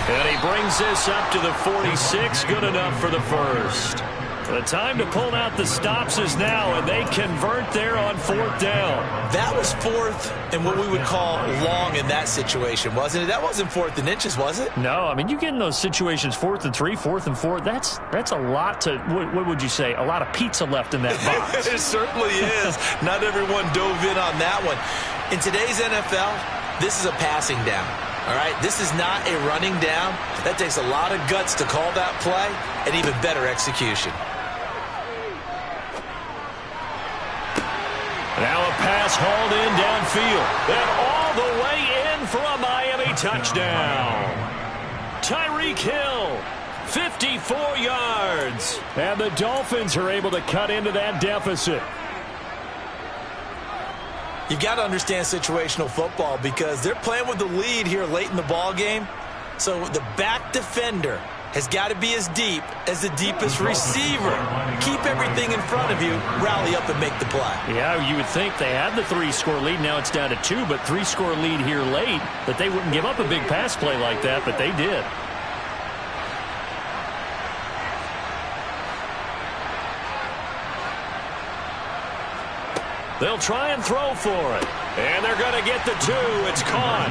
And he brings this up to the 46. Good enough for the first. The time to pull out the stops is now, and they convert there on 4th down. That was 4th and what we would call long in that situation, wasn't it? That wasn't 4th and inches, was it? No, I mean, you get in those situations 4th and 3, 4th and 4. That's a lot to, what would you say, a lot of pizza left in that box. It certainly is. Not everyone dove in on that one. In today's NFL, this is a passing down. All right, this is not a running down. That takes a lot of guts to call that play and even better execution. Now a pass hauled in downfield. And all the way in for a Miami touchdown. Tyreek Hill, 54 yards. And the Dolphins are able to cut into that deficit. You've got to understand situational football because they're playing with the lead here late in the ball game. So the back defender has got to be as deep as the deepest receiver. Keep everything in front of you, rally up and make the play. Yeah, you would think they had the 3-score lead. Now it's down to 2, but 3-score lead here late, that they wouldn't give up a big pass play like that, but they did. They'll try and throw for it. And they're going to get the 2. It's caught.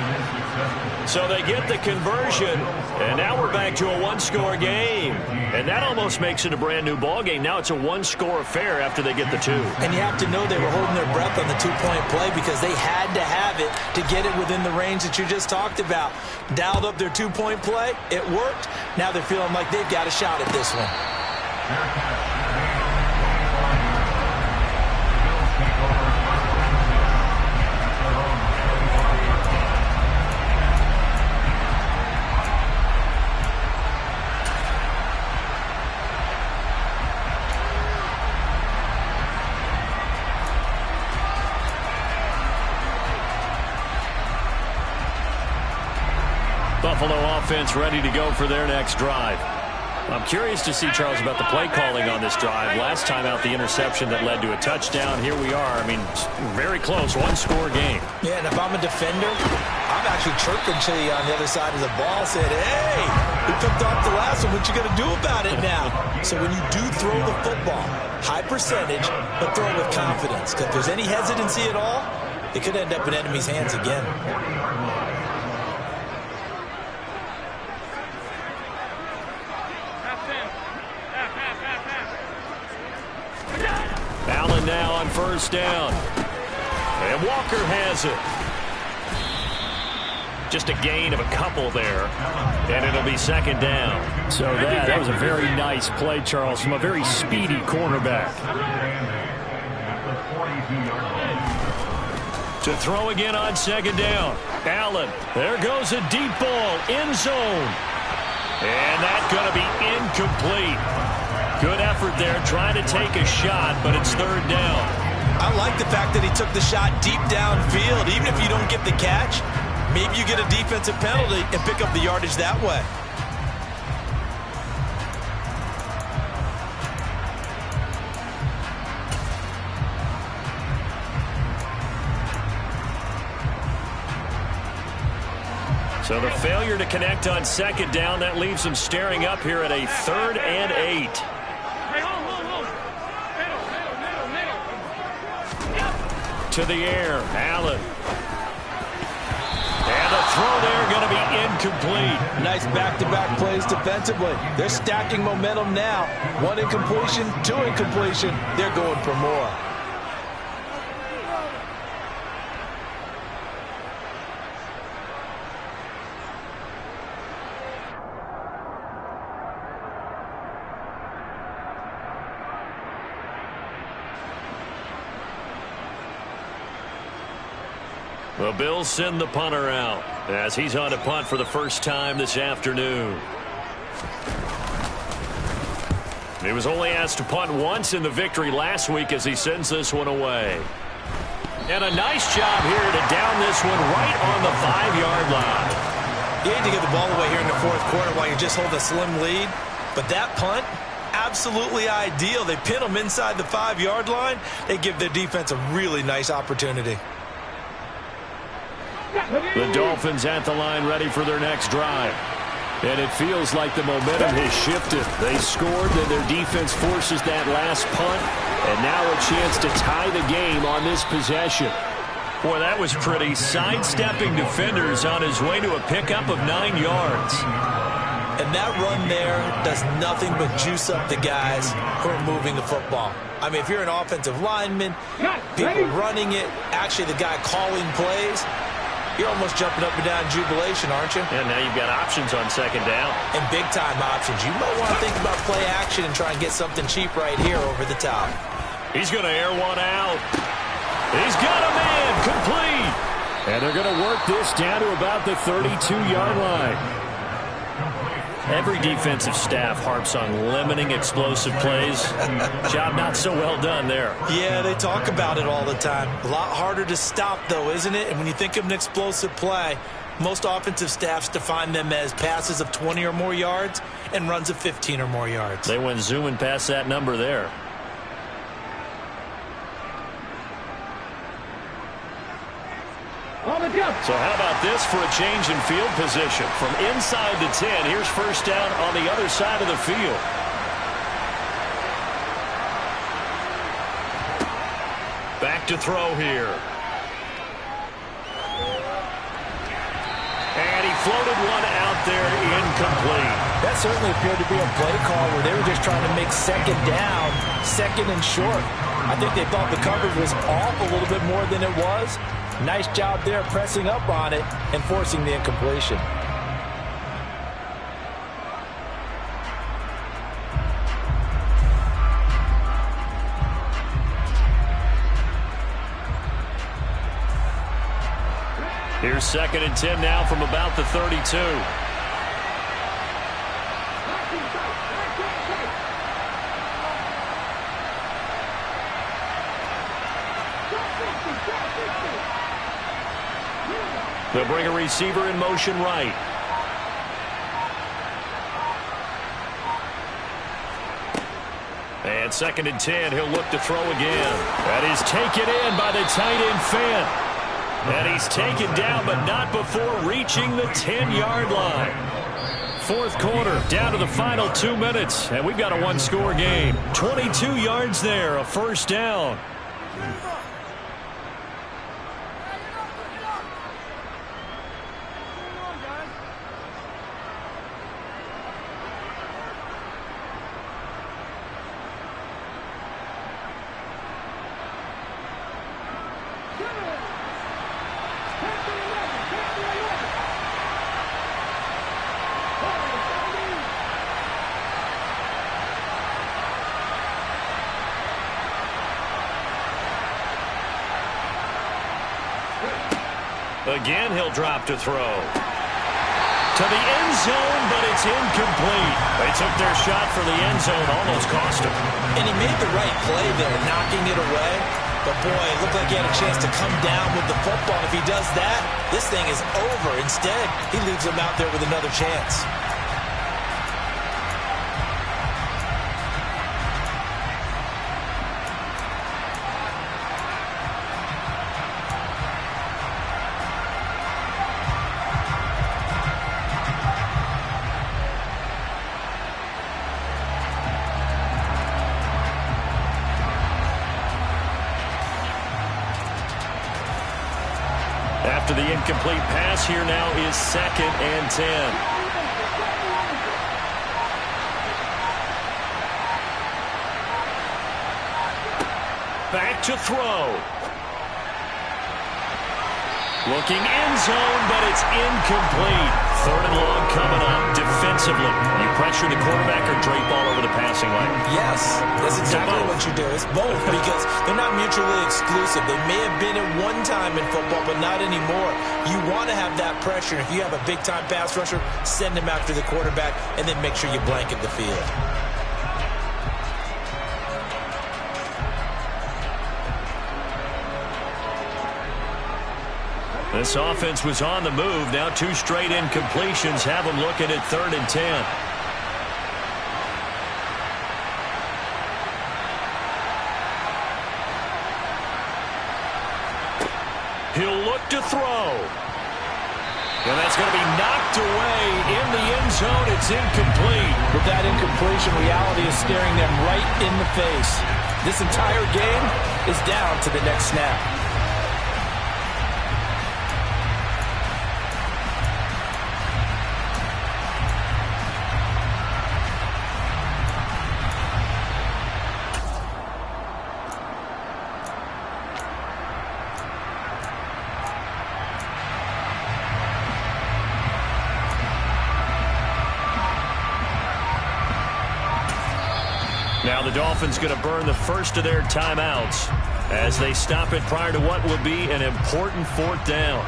So they get the conversion, and now we're back to a 1-score game. And that almost makes it a brand-new ball game. Now it's a 1-score affair after they get the 2. And you have to know they were holding their breath on the 2-point play because they had to have it to get it within the range that you just talked about. Dialed up their 2-point play. It worked. Now they're feeling like they've got a shot at this one. Buffalo offense ready to go for their next drive. I'm curious to see, Charles, about the play calling on this drive. Last time out, the interception that led to a touchdown. Here we are. I mean, very close, 1-score game. Yeah, and if I'm a defender, I'm actually chirping to you on the other side of the ball, saying, hey, we picked off the last one. What you going to do about it now? So when you do throw the football, high percentage, but throw it with confidence. Because if there's any hesitancy at all, it could end up in enemy's hands again. Allen now on 1st down. And Walker has it. Just a gain of a couple there, and it'll be second down. So that was a very nice play, Charles, from a very speedy cornerback. To throw again on second down. Allen, there goes a deep ball, end zone. And that's going to be incomplete. Good effort there, trying to take a shot, but it's third down. I like the fact that he took the shot deep downfield. Even if you don't get the catch, maybe you get a defensive penalty and pick up the yardage that way. So the failure to connect on second down, that leaves them staring up here at a 3rd and 8. To the air, Allen. And the throw there going to be incomplete. Nice back-to-back plays defensively. They're stacking momentum now. 1 incompletion, 2 incompletion. They're going for more. The Bills send the punter out as he's on to punt for the first time this afternoon. He was only asked to punt once in the victory last week as he sends this one away. And a nice job here to down this one right on the 5-yard line. You hate to get the ball away here in the 4th quarter while you just hold a slim lead. But that punt, absolutely ideal. They pin them inside the 5-yard line. They give their defense a really nice opportunity. The Dolphins at the line ready for their next drive. And it feels like the momentum has shifted. They scored, then their defense forces that last punt. And now a chance to tie the game on this possession. Boy, that was pretty. Sidestepping defenders on his way to a pickup of 9 yards. And that run there does nothing but juice up the guys who are moving the football. I mean, if you're an offensive lineman, people running it, actually the guy calling plays, you're almost jumping up and down in jubilation, aren't you? And now you've got options on second down. And big-time options. You might want to think about play action and try and get something cheap right here over the top. He's going to air one out. He's got a man complete. And they're going to work this down to about the 32-yard line. Every defensive staff harps on limiting explosive plays. Job not so well done there. Yeah, they talk about it all the time. A lot harder to stop, though, isn't it? And when you think of an explosive play, most offensive staffs define them as passes of 20 or more yards and runs of 15 or more yards. They went zooming past that number there. So how about this for a change in field position? From inside the 10, here's first down on the other side of the field. Back to throw here. And he floated one out there incomplete. That certainly appeared to be a play call where they were just trying to make second down, second and short. I think they thought the coverage was off a little bit more than it was. Nice job there pressing up on it and forcing the incompletion. Here's second and 10 now from about the 32. They'll bring a receiver in motion right. And second and 10, he'll look to throw again. That is taken in by the tight end Fant. And he's taken down, but not before reaching the 10-yard line. 4th quarter, down to the final 2 minutes, and we've got a one-score game. 22 yards there, a first down. Again, he'll drop to throw. To the end zone, but it's incomplete. They took their shot for the end zone, almost cost him. And he made the right play there, knocking it away. But, boy, it looked like he had a chance to come down with the football. If he does that, this thing is over. Instead, he leaves him out there with another chance. After the incomplete pass, here now is 2nd and 10. Back to throw. Looking end zone, but it's incomplete. 3rd and long coming up defensively. You pressure the quarterback or drape all over the passing lane? Yes, that's exactly what you do. It's both because they're not mutually exclusive. They may have been at one time in football, but not anymore. You want to have that pressure. If you have a big-time pass rusher, send him after the quarterback, and then make sure you blanket the field. This offense was on the move. Now 2 straight incompletions have them looking at 3rd and 10. He'll look to throw. And that's going to be knocked away in the end zone. It's incomplete. With that incompletion, reality is staring them right in the face. This entire game is down to the next snap. Now the Dolphins going to burn the first of their timeouts as they stop it prior to what will be an important 4th down.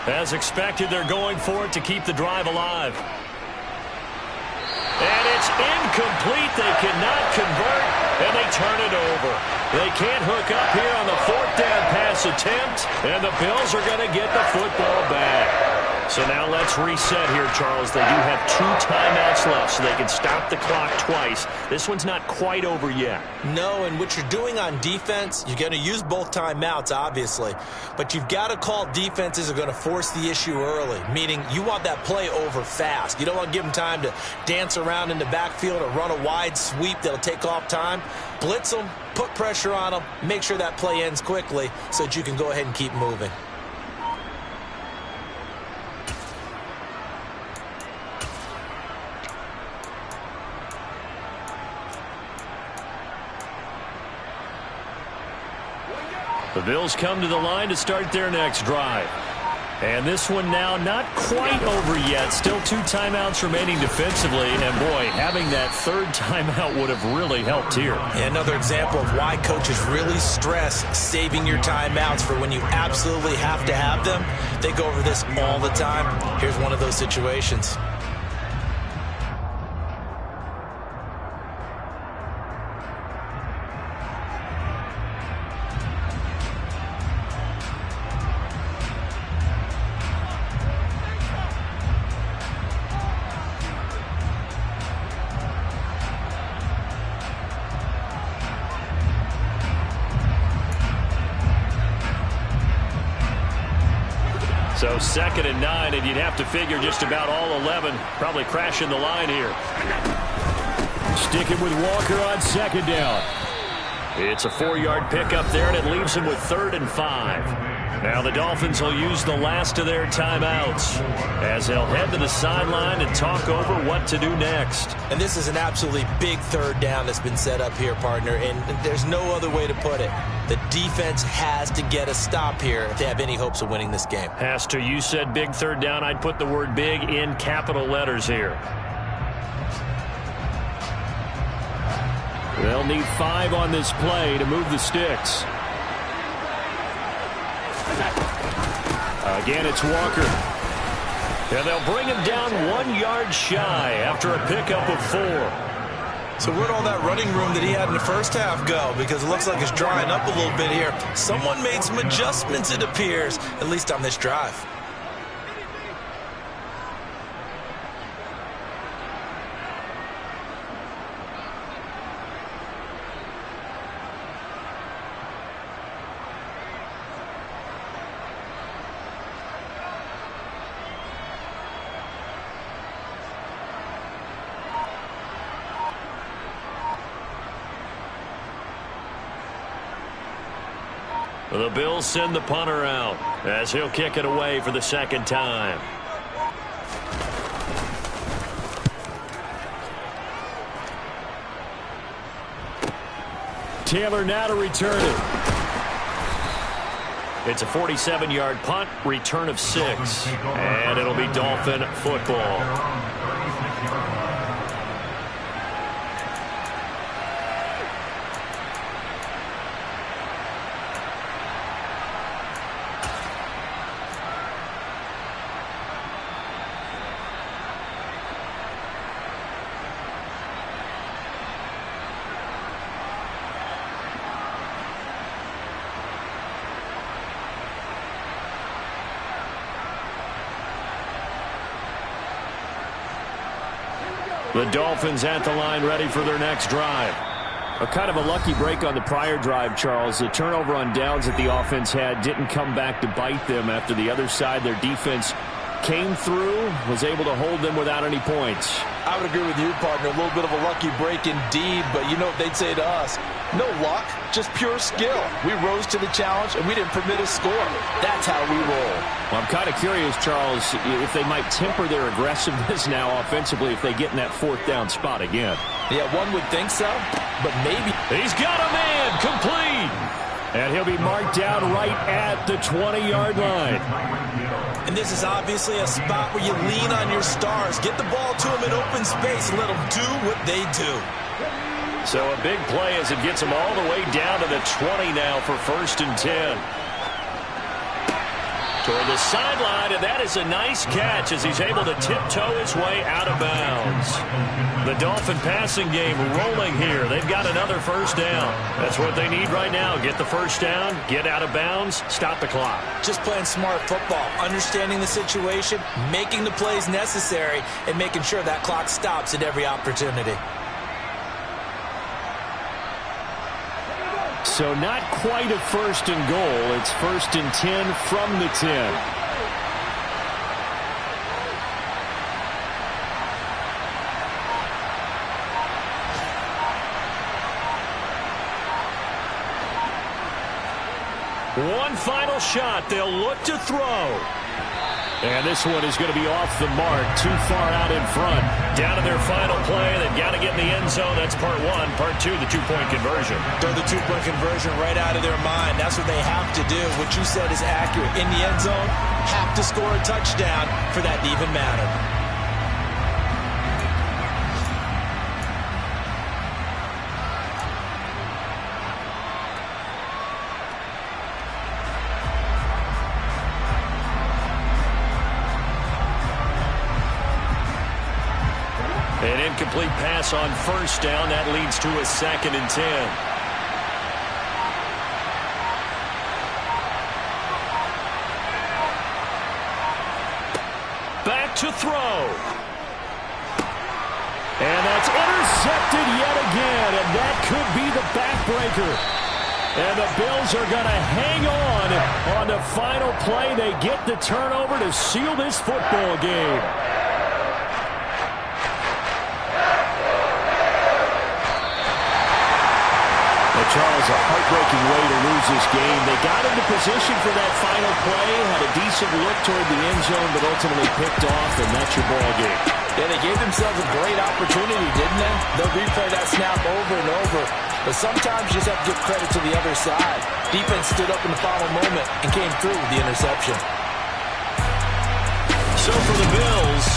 As expected, they're going for it to keep the drive alive. And it's incomplete. They cannot convert, and they turn it over. They can't hook up here on the 4th down pass attempt, and the Bills are going to get the football back. So now let's reset here, Charles. They do have 2 timeouts left, so they can stop the clock twice. This one's not quite over yet. No, and what you're doing on defense, you're going to use both timeouts, obviously. But you've got to call defenses that are going to force the issue early, meaning you want that play over fast. You don't want to give them time to dance around in the backfield or run a wide sweep that'll take off time. Blitz them, put pressure on them, make sure that play ends quickly so that you can go ahead and keep moving. The Bills come to the line to start their next drive. And this one now not quite over yet. Still 2 timeouts remaining defensively. And, boy, having that 3rd timeout would have really helped here. Yeah, another example of why coaches really stress saving your timeouts for when you absolutely have to have them. They go over this all the time. Here's one of those situations. So 2nd and 9, and you'd have to figure just about all 11 probably crashing the line here. Sticking with Walker on 2nd down. It's a 4-yard pickup there, and it leaves him with 3rd and 5. Now the Dolphins will use the last of their timeouts as they'll head to the sideline and talk over what to do next. And this is an absolutely big 3rd down that's been set up here, partner, and there's no other way to put it. The defense has to get a stop here if they have any hopes of winning this game. Has to. You said big 3rd down. I'd put the word big in capital letters here. They'll need 5 on this play to move the sticks. Again, it's Walker. And they'll bring him down 1 yard shy after a pickup of 4. So where'd all that running room that he had in the first half go? Because it looks like it's drying up a little bit here. Someone made some adjustments, it appears, at least on this drive. The Bills send the punter out as he'll kick it away for the 2nd time. Taylor now to return it. It's a 47-yard punt, return of 6, and it'll be Dolphin football. The Dolphins at the line, ready for their next drive. A kind of a lucky break on the prior drive, Charles. The turnover on downs that the offense had didn't come back to bite them after the other side. Their defense came through, was able to hold them without any points. I would agree with you, partner. A little bit of a lucky break indeed, but you know what they'd say to us? No luck, just pure skill. We rose to the challenge, and we didn't permit a score. That's how we roll. Well, I'm kind of curious, Charles, if they might temper their aggressiveness now offensively if they get in that 4th down spot again. Yeah, one would think so, but maybe. He's got a man, complete. And he'll be marked down right at the 20-yard line. And this is obviously a spot where you lean on your stars. Get the ball to them in open space and let them do what they do. So a big play as it gets him all the way down to the 20 now for 1st and 10. Toward the sideline, and that is a nice catch as he's able to tiptoe his way out of bounds. The Dolphin passing game rolling here. They've got another 1st down. That's what they need right now. Get the 1st down, get out of bounds, stop the clock. Just playing smart football, understanding the situation, making the plays necessary, and making sure that clock stops at every opportunity. So not quite a 1st and goal. It's 1st and 10 from the 10. One final shot. They'll look to throw. And this one is going to be off the mark, too far out in front. Down to their final play. They've got to get in the end zone. That's part 1. Part 2, the 2-point conversion. Throw the 2-point conversion right out of their mind. That's what they have to do. What you said is accurate. In the end zone, have to score a touchdown for that to even matter. An incomplete pass on 1st down. That leads to a 2nd and 10. Back to throw. And that's intercepted yet again, and that could be the backbreaker. And the Bills are going to hang on the final play. They get the turnover to seal this football game. Charles, a heartbreaking way to lose this game. They got into position for that final play, had a decent look toward the end zone, but ultimately picked off, and that's your ball game. Yeah, they gave themselves a great opportunity, didn't they? They'll replay that snap over and over, but sometimes you just have to give credit to the other side. Defense stood up in the final moment and came through with the interception. So for the Bills,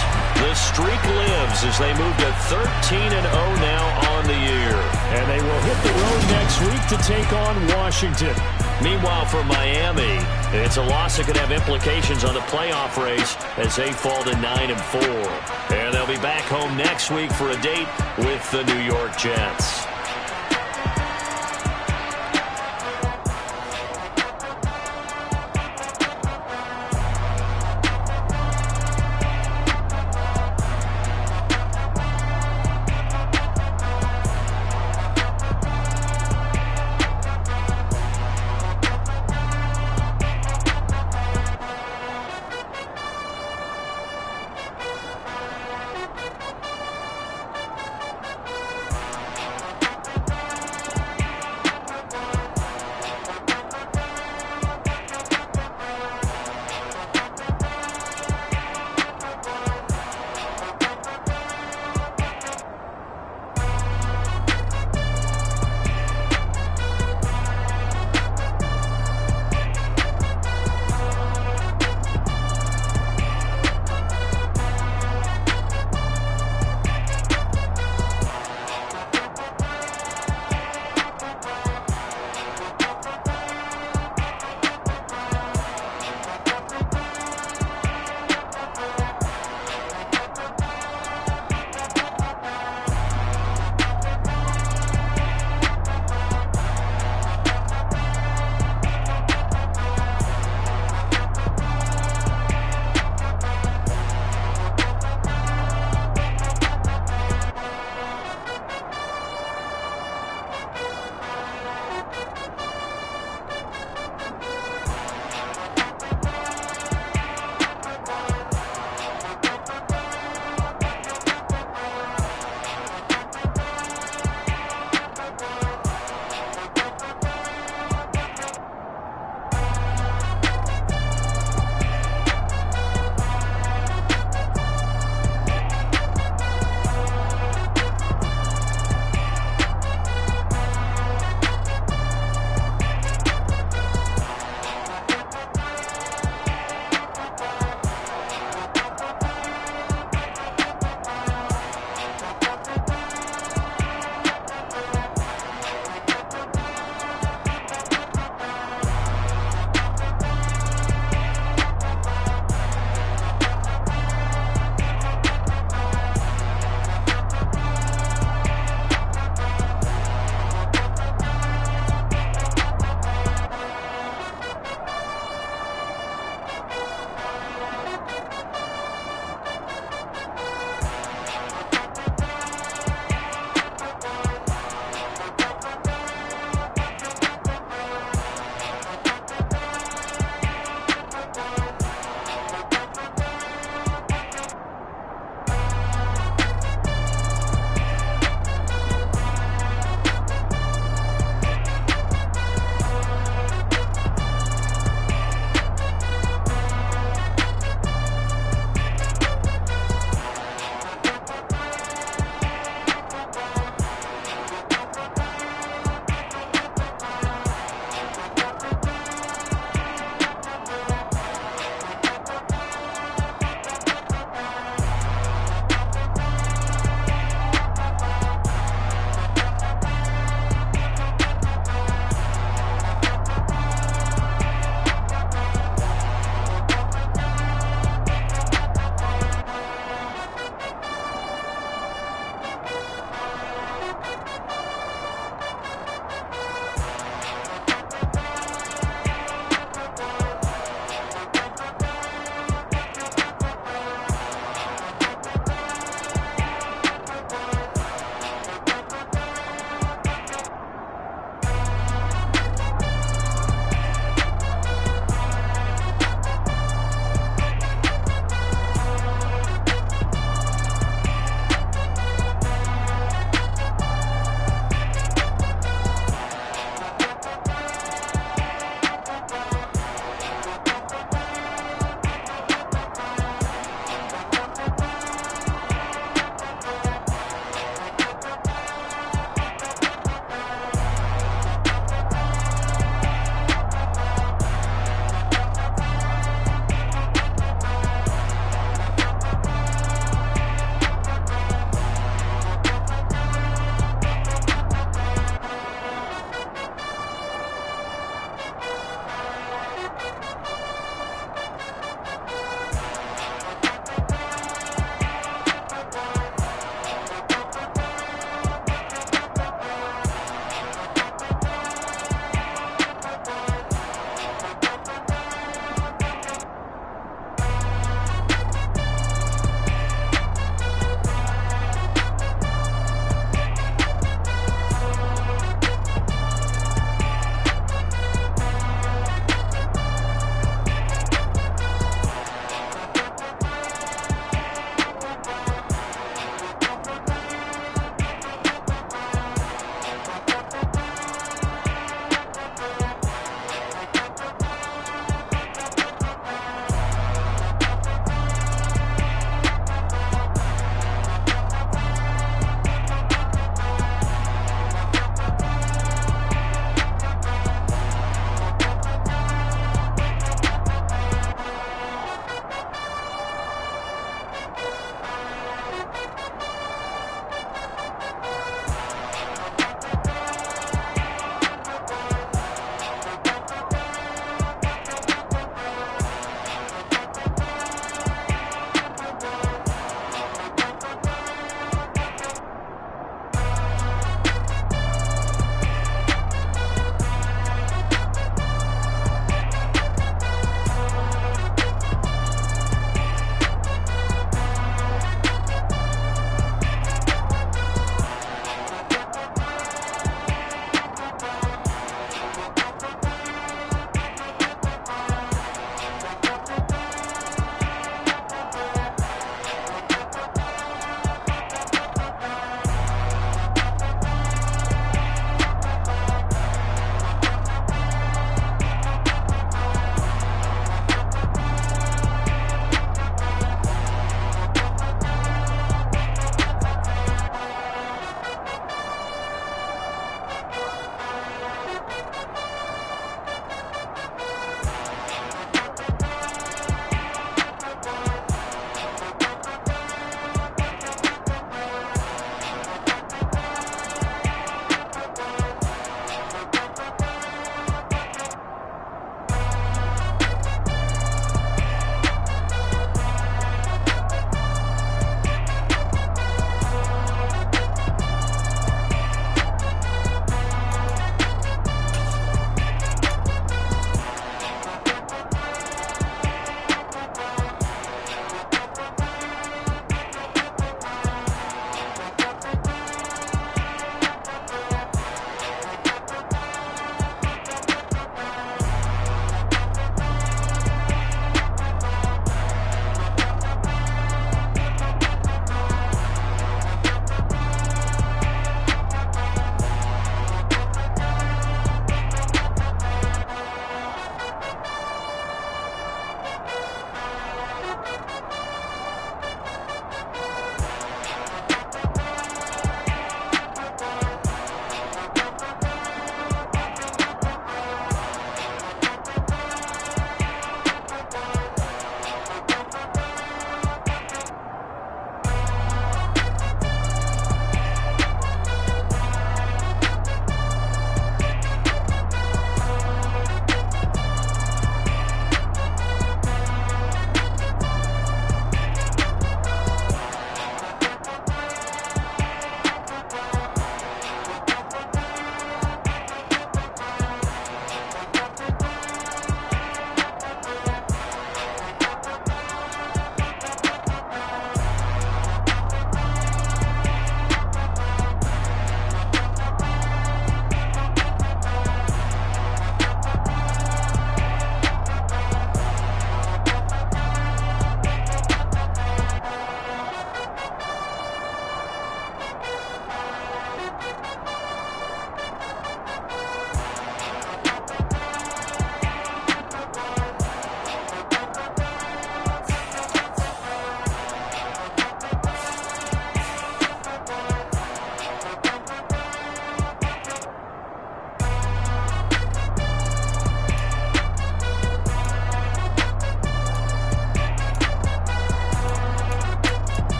the streak lives as they move to 13-0 now on the year. And they will hit the road next week to take on Washington. Meanwhile, for Miami, it's a loss that could have implications on the playoff race as they fall to 9-4. And they'll be back home next week for a date with the New York Jets.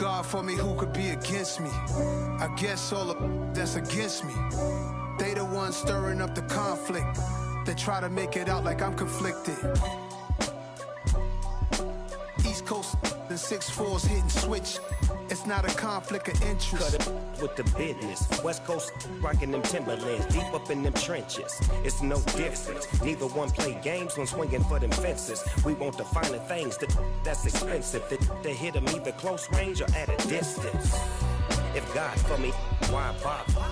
God for me, who could be against me? I guess all of that's against me. They the ones stirring up the conflict. They try to make it out like I'm conflicted. East Coast and 6'4's hitting switch. It's not a conflict of interest. Cut it with the business. West Coast rocking them Timberlands, deep up in them trenches. It's no difference. Neither one play games when swinging for them fences. We want the finer things that's expensive. That hit them either close range or at a distance. If God for me, why bother?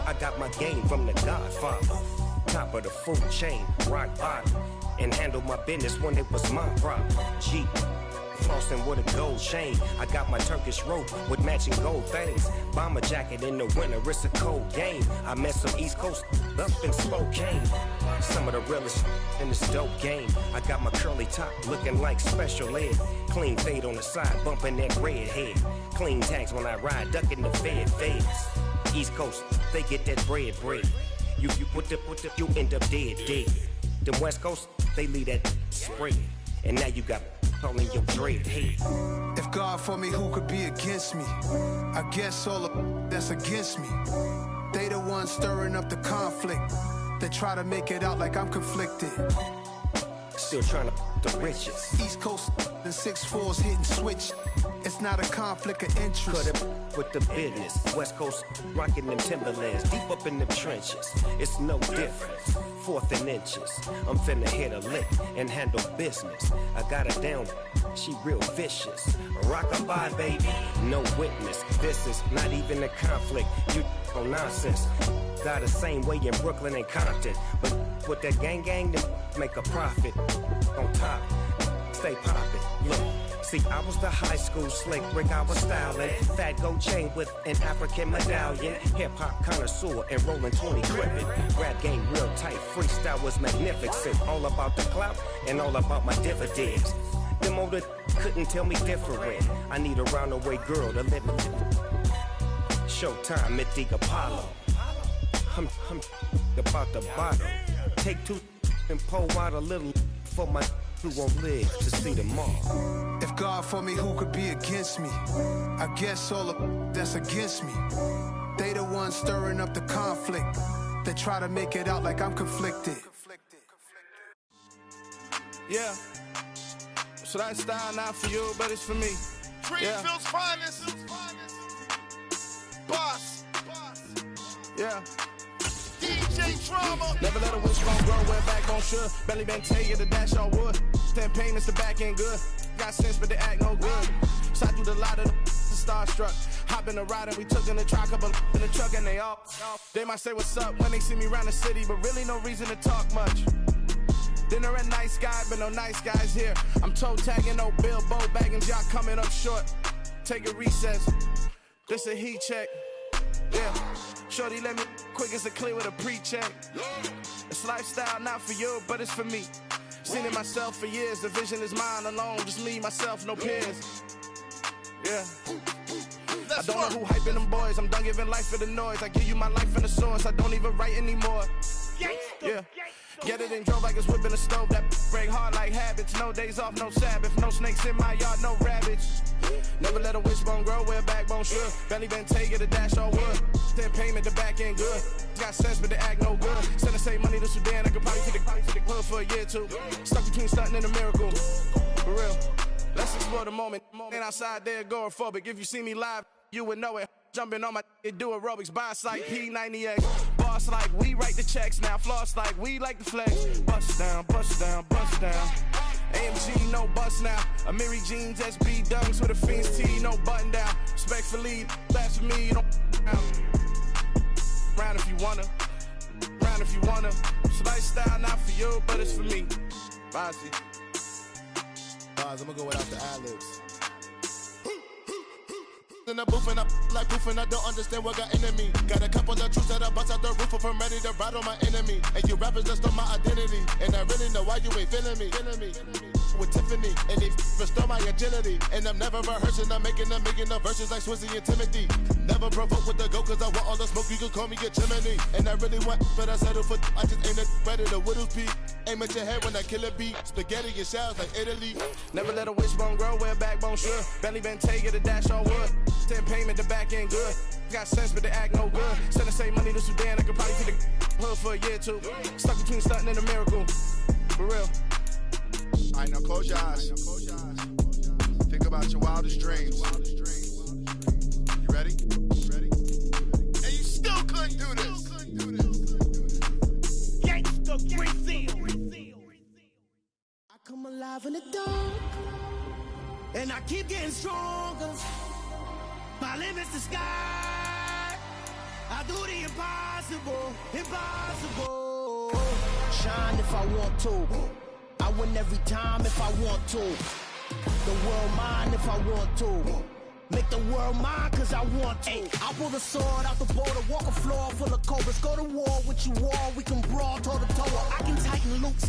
I got my game from the Godfather. Top of the food chain, rock bottom. And handle my business when it was my problem. G. Flossing with a gold chain. I got my Turkish rope with matching gold things. Bomber jacket in the winter, it's a cold game. I met some East Coast up in Spokane. Some of the realest in this dope game. I got my curly top looking like special ed. Clean fade on the side, bumping that red head. Clean tags when I ride, ducking the feds. East Coast, they get that bread. You you end up dead. Them West Coast, they leave that spray. And now you got in your dread head. If God for me, who could be against me? I guess all of that's against me. They the ones stirring up the conflict. They try to make it out like I'm conflicted. Still trying to the riches. East Coast and 6'4's hitting switch. It's not a conflict of interest. Cut it with the business. West Coast rocking them Timberlands, deep up in them trenches. It's no difference. 4th and inches. I'm finna hit a lick and handle business. I got her down, she real vicious. Rockabye, baby, no witness. This is not even a conflict. You on nonsense. Got the same way in Brooklyn and Compton. But with that gang, then make a profit. On top, stay poppin'. Look. See, I was the high school slick Rick, I was styling. Fat gold chain with an African medallion. Hip-hop connoisseur and rolling 20 gripping. Rap game real tight, freestyle was magnificent. All about the clout and all about my dividends. Them older couldn't tell me different. I need a roundaway girl to live in. Showtime, Mythic Apollo. I'm about the bottom. Take 2 and pull out a little for my who won't live to see tomorrow. If God for me, who could be against me? I guess all of that's against me. They the ones stirring up the conflict. They try to make it out like I'm conflicted. Yeah. So that style not for you, but it's for me. Greenfield's finest. Boss. Yeah. DJ Drama. Never let a wishbone grow where backbone should. Belly been taken to dash on wood. 10 payments, the back end good. Got sense, but they act no good. Shot through the lot of the starstruck. Hop in the ride and we took in the truck, couple in the truck and they all. They might say what's up when they see me around the city, but really no reason to talk much. Dinner at Nice Guy, but no nice guys here. I'm toe tagging, no Bilbo bagging, y'all coming up short. Take a recess. This a heat check. Yeah. Shorty let me quick as a clear with a pre-check. It's lifestyle not for you, but it's for me. Seen it myself for years. The vision is mine alone. Just me, myself, no peers. Yeah. I don't know who hyping them boys. I'm done giving life for the noise. I give you my life in the source. I don't even write anymore. Yeah. Get it and drove like it's whipping a stove. That break hard like habits. No days off, no Sabbath. No snakes in my yard, no rabbits. Never let a wishbone grow where backbone should. Belly been taken to dash on wood. 10 payment, the back end good. Got sense, but they act no good. Send the same money to Sudan. I could probably take the hood for a year or two. Stuck between stunting and a miracle. For real. Let's explore the moment. Ain't outside there agoraphobic. If you see me live, you would know it. Jumping on my do aerobics, boss like P90X. Boss like we write the checks now. Floss like we like the flex. Bust down, bust down, bust down. AMG, no bust now. Amiri jeans, SB dunks with a Fiends tee, no button down. Respectfully, that's for me, you don't round if you wanna. Round if you wanna. It's lifestyle not for you, but it's for me. Bossy. I'm gonna go without the ad-libs. In the booth and I like proof and I don't understand what got into me. Got a couple of truths that I bust out the roof if I'm ready to ride on my enemy. And you rappers just on my identity. And I really know why you ain't feeling me. with Tiffany. And they restore my agility. And I'm never rehearsing, I'm making the verses like Swizzy and Timothy. Never provoke with the go, cause I want all the smoke, you can call me a chimney. And I really want, but I settle for, I just aim it better the Whittles beat. Aim at your head when I kill a beat. Spaghetti and shells like Italy. Never let a wishbone grow where a backbone should. Belly Bentayga, the dash all wood. 10 payment, the back end good. Got sense, but they act no good. Send the same money to Sudan, I could probably see the hood for a year or two. Stuck between stunting and a miracle. For real. Alright, now close your eyes. Think about your wildest dreams. You ready? And you still couldn't do this. Gangsta Brazil. I come alive in the dark, and I keep getting stronger. My limit's the sky. I do the impossible. Shine if I want to. I win every time if I want to. The world mine if I want to. Make the world mine cause I want to. I pull the sword out the border, walk a floor full of cobras. Go to war with you all, we can brawl toe to toe. I can tighten loops.